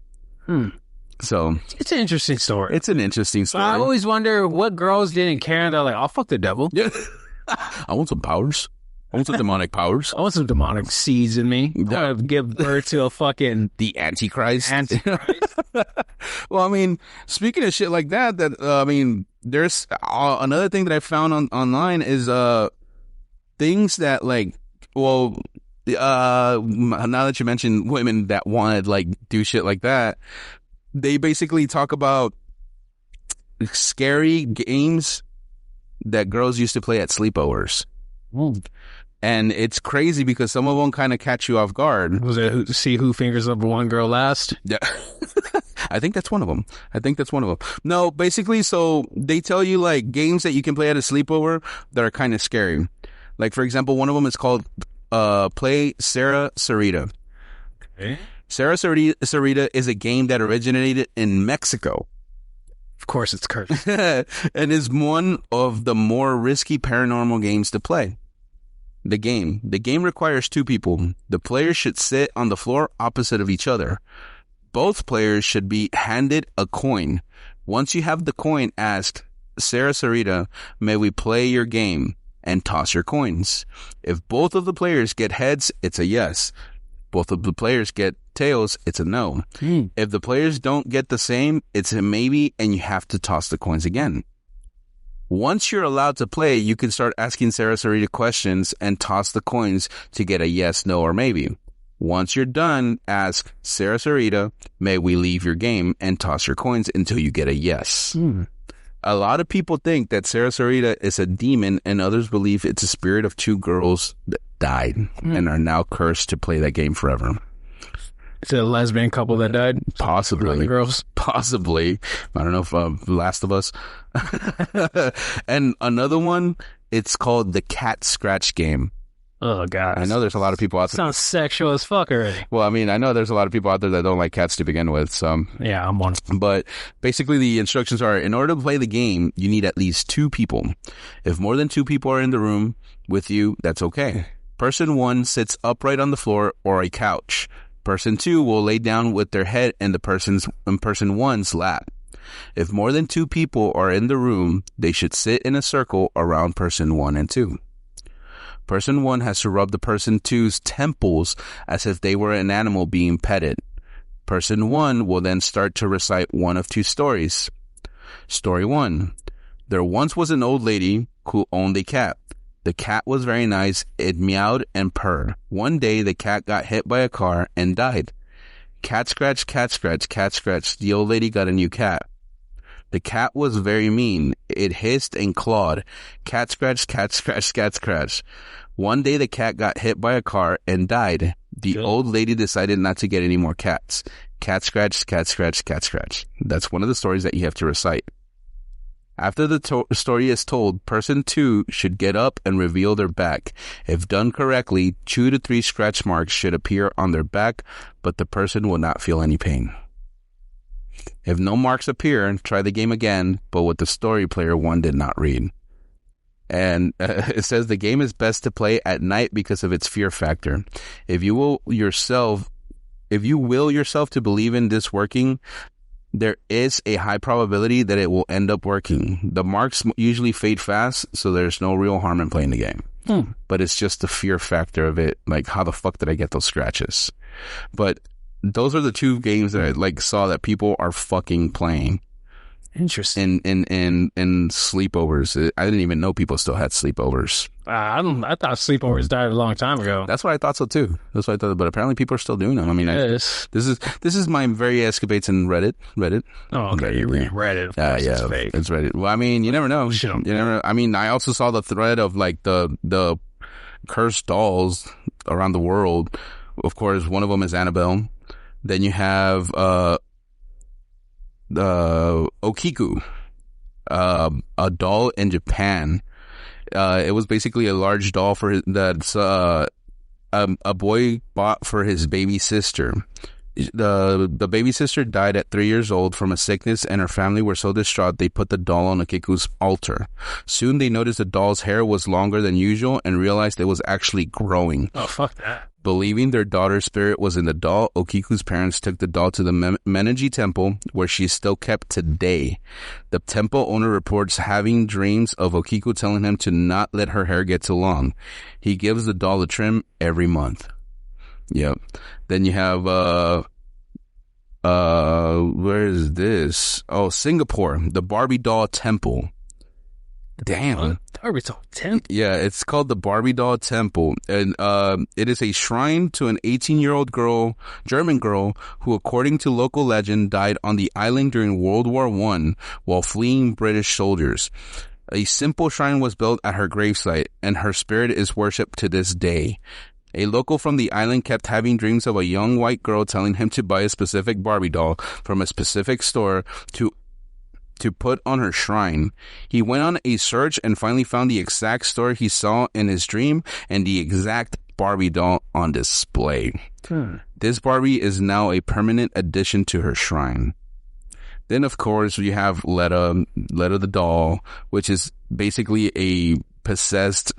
So It's an interesting story. it's an interesting story. I always wonder what girls didn't care. They're like, I'll fuck the devil. Yeah. I want some powers. I want some demonic powers. I want some demonic seeds in me. I want to give birth to a fucking The Antichrist. Antichrist. Well, I mean, speaking of shit like that, I mean, there's another thing that I found online is things that, like, well, now that you mentioned women that wanted, like, do shit like that, they basically talk about scary games that girls used to play at sleepovers. And it's crazy because some of them kind of catch you off guard. Was it see who fingers up one girl last? Yeah. I think that's one of them. No, basically, so they tell you, like, games that you can play at a sleepover that are kind of scary. Like, for example, one of them is called Play Sarah Sarita. Okay. Sarah Sarita is a game that originated in Mexico. Of course it's cursed. And is one of the more risky paranormal games to play. The game requires two people. The players should sit on the floor opposite of each other. Both players should be handed a coin. Once you have the coin, ask, Sarah Sarita, may we play your game? And toss your coins. If both of the players get heads, it's a yes. Both of the players get tails, it's a no. If the players don't get the same, it's a maybe, and you have to toss the coins again. Once you're allowed to play, you can start asking Sarah Sarita questions and toss the coins to get a yes, no, or maybe. Once you're done, ask, Sarah Sarita, may we leave your game? And toss your coins until you get a yes. A lot of people think that Sarah Sarita is a demon, and others believe it's a spirit of two girls that died and are now cursed to play that game forever. It's a lesbian couple that died. Possibly. Girls. Possibly. I don't know if Last of Us. And another one, it's called the cat scratch game. Oh, God. I know there's a lot of people out there. Sounds sexual as fuck already. Well, I mean, I know there's a lot of people out there that don't like cats to begin with. So, Yeah, I'm one. but basically the instructions are, in order to play the game, you need at least two people. If more than two people are in the room with you, that's okay. Person one sits upright on the floor or a couch. Person two will lay down with their head in person one's lap. If more than two people are in the room, they should sit in a circle around person one and two. Person one has to rub the person two's temples as if they were an animal being petted. Person one will then start to recite one of two stories. Story one. There once was an old lady who owned a cat. The cat was very nice. It meowed and purred. One day, the cat got hit by a car and died. Cat scratch, cat scratch, cat scratch. The old lady got a new cat. The cat was very mean. It hissed and clawed. Cat scratch, cat scratch, cat scratch. One day, the cat got hit by a car and died. The old lady decided not to get any more cats. Cat scratch, cat scratch, cat scratch. That's one of the stories that you have to recite. After the story is told, person two should get up and reveal their back. If done correctly, 2 to 3 scratch marks should appear on their back, but the person will not feel any pain. If no marks appear, try the game again, but with the story player one did not read. And it says the game is best to play at night because of its fear factor. If you will yourself to believe in this working, there is a high probability that it will end up working. The marks usually fade fast, so there's no real harm in playing the game. But it's just the fear factor of it. Like, how the fuck did I get those scratches? But those are the two games that I saw that people are fucking playing. Interesting. In sleepovers. I didn't even know people still had sleepovers. I thought sleepovers died a long time ago. That's what I thought so too. That's what I thought. But apparently people are still doing them. I mean, Yes. this is my very escapades in Reddit. Oh, okay. You read Reddit. Of course Yeah, it's fake. it's Reddit. Well, I mean, you never know. You never. I mean, I also saw the thread of like the cursed dolls around the world. Of course, one of them is Annabelle. Then you have the Okiku, a doll in Japan. It was basically a large doll that's a boy bought for his baby sister. The baby sister died at 3 years old from a sickness, and her family were so distraught they put the doll on Okiku's altar. Soon they noticed the doll's hair was longer than usual and realized it was actually growing. Oh, fuck that. Believing their daughter's spirit was in the doll, Okiku's parents took the doll to the Meneji Temple, where she is still kept today. The temple owner reports having dreams of Okiku telling him to not let her hair get too long. He gives the doll a trim every month. Yep. Then you have, where is this? Oh, Singapore, the Barbie doll temple. Damn. Barbie doll temple? Yeah, it's called the Barbie doll temple. And, it is a shrine to an 18-year-old girl, German girl, who, according to local legend, died on the island during World War I while fleeing British soldiers. A simple shrine was built at her gravesite, and her spirit is worshipped to this day. A local from the island kept having dreams of a young white girl telling him to buy a specific Barbie doll from a specific store to put on her shrine. He went on a search and finally found the exact store he saw in his dream and the exact Barbie doll on display. This Barbie is now a permanent addition to her shrine. Then, of course, you have Letta the doll, which is basically a possessed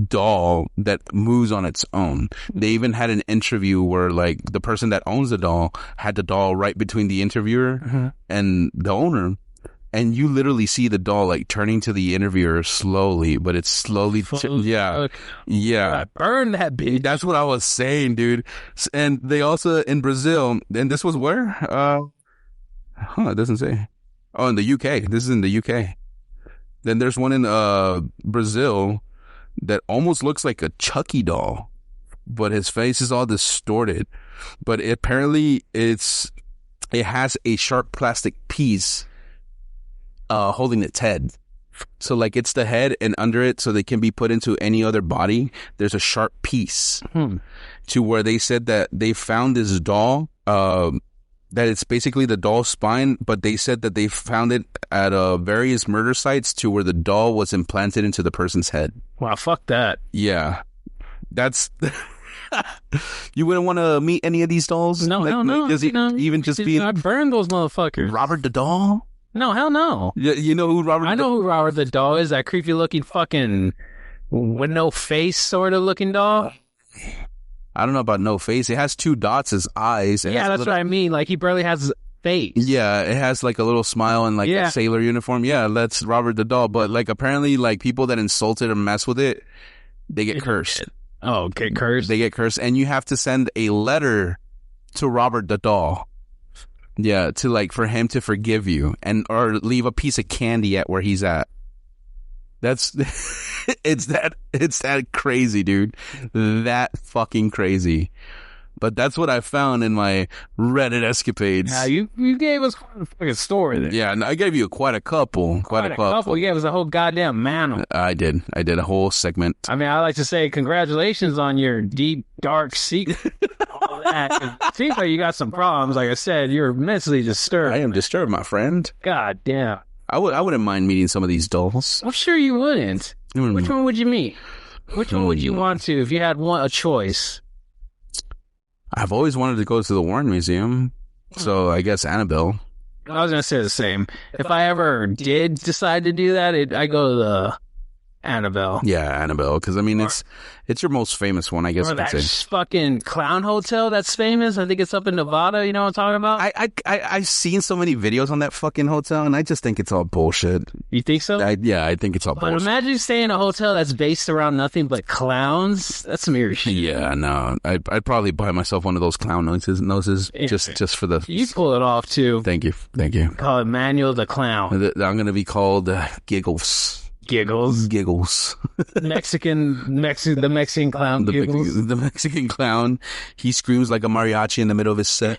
doll that moves on its own. They even had an interview where, like, the person that owns the doll had the doll right between the interviewer and the owner, and you literally see the doll like turning to the interviewer slowly, but it's slowly yeah. I burned that bitch. That's what I was saying, dude. And they also in Brazil, and this was where it doesn't say. Oh, in the UK. This is in the UK. Then there's one in Brazil that almost looks like a Chucky doll, but his face is all distorted. But apparently it has a sharp plastic piece holding its head. So like it's the head, and under it, so they can be put into any other body, there's a sharp piece to where they said that they found this doll, that it's basically the doll's spine, but they said that they found it at various murder sites to where the doll was implanted into the person's head. Wow, fuck that. Yeah. That's... You wouldn't want to meet any of these dolls? No, hell no. I burned those motherfuckers. Robert the doll? No, hell no. You know who Robert... I know who Robert the doll is. That creepy looking fucking with no face sort of looking doll. I don't know about no face. It has 2 dots as eyes. Yeah, that's what I mean. Like, he barely has a face. Yeah, it has like a little smile and like a sailor uniform. Yeah, that's Robert the doll. But like apparently like people that insult it or mess with it, they get cursed. Oh, get cursed? They get cursed. And you have to send a letter to Robert the doll. Yeah, to like for him to forgive you or leave a piece of candy at where he's at. That's it's that crazy, dude. That fucking crazy. But that's what I found in my Reddit escapades. Yeah, you gave us quite a fucking story there. Yeah, and I gave you quite a couple. Quite a couple. You gave us a whole goddamn man. I did a whole segment. I mean, I like to say congratulations on your deep, dark secret. All that. It seems like you got some problems. Like I said, you're mentally disturbed. I am disturbed, my friend. God damn. I wouldn't mind meeting some of these dolls. I'm sure you wouldn't. Which one would you meet? Which one would you want to if you had a choice? I've always wanted to go to the Warren Museum, so I guess Annabelle. I was going to say the same. If I ever did decide to do that, I go to the Annabelle. Yeah, Annabelle, because I mean it's your most famous one, I guess. Or that fucking clown hotel that's famous. I think it's up in Nevada. You know what I'm talking about? I've seen so many videos on that fucking hotel, and I just think it's all bullshit. You think so? I think it's all bullshit. But imagine staying in a hotel that's based around nothing but clowns. That's some weird shit. Yeah, no, I'd probably buy myself one of those clown noses just for the. You pull it off too. Thank you. Call it Manuel the Clown. I'm gonna be called Giggles. Giggles. The Mexican clown. Giggles. The Mexican clown. He screams like a mariachi in the middle of his set.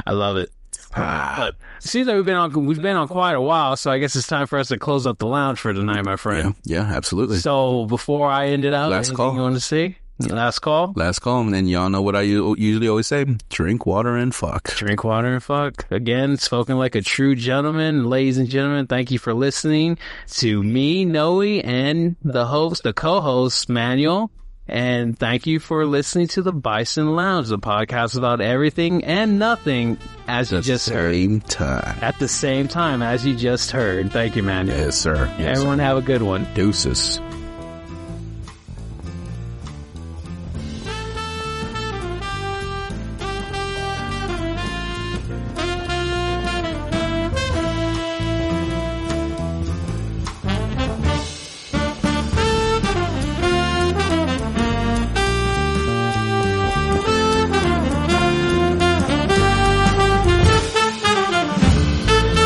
I love it. But it seems like we've been on quite a while, so I guess it's time for us to close up the lounge for tonight, my friend. Yeah, absolutely. So before I end it out, last call. You want to see? Last call. Last call, and then y'all know what I usually always say: drink water and fuck. Drink water and fuck. Again, spoken like a true gentleman. Ladies and gentlemen, thank you for listening to me, Noe, and the co-host, Manuel. And thank you for listening to the Bison Lounge, the podcast about everything and nothing, as you just heard. At the same time as you just heard. Thank you, Manuel. Yes, sir. Yes, Everyone have a good one. Deuces.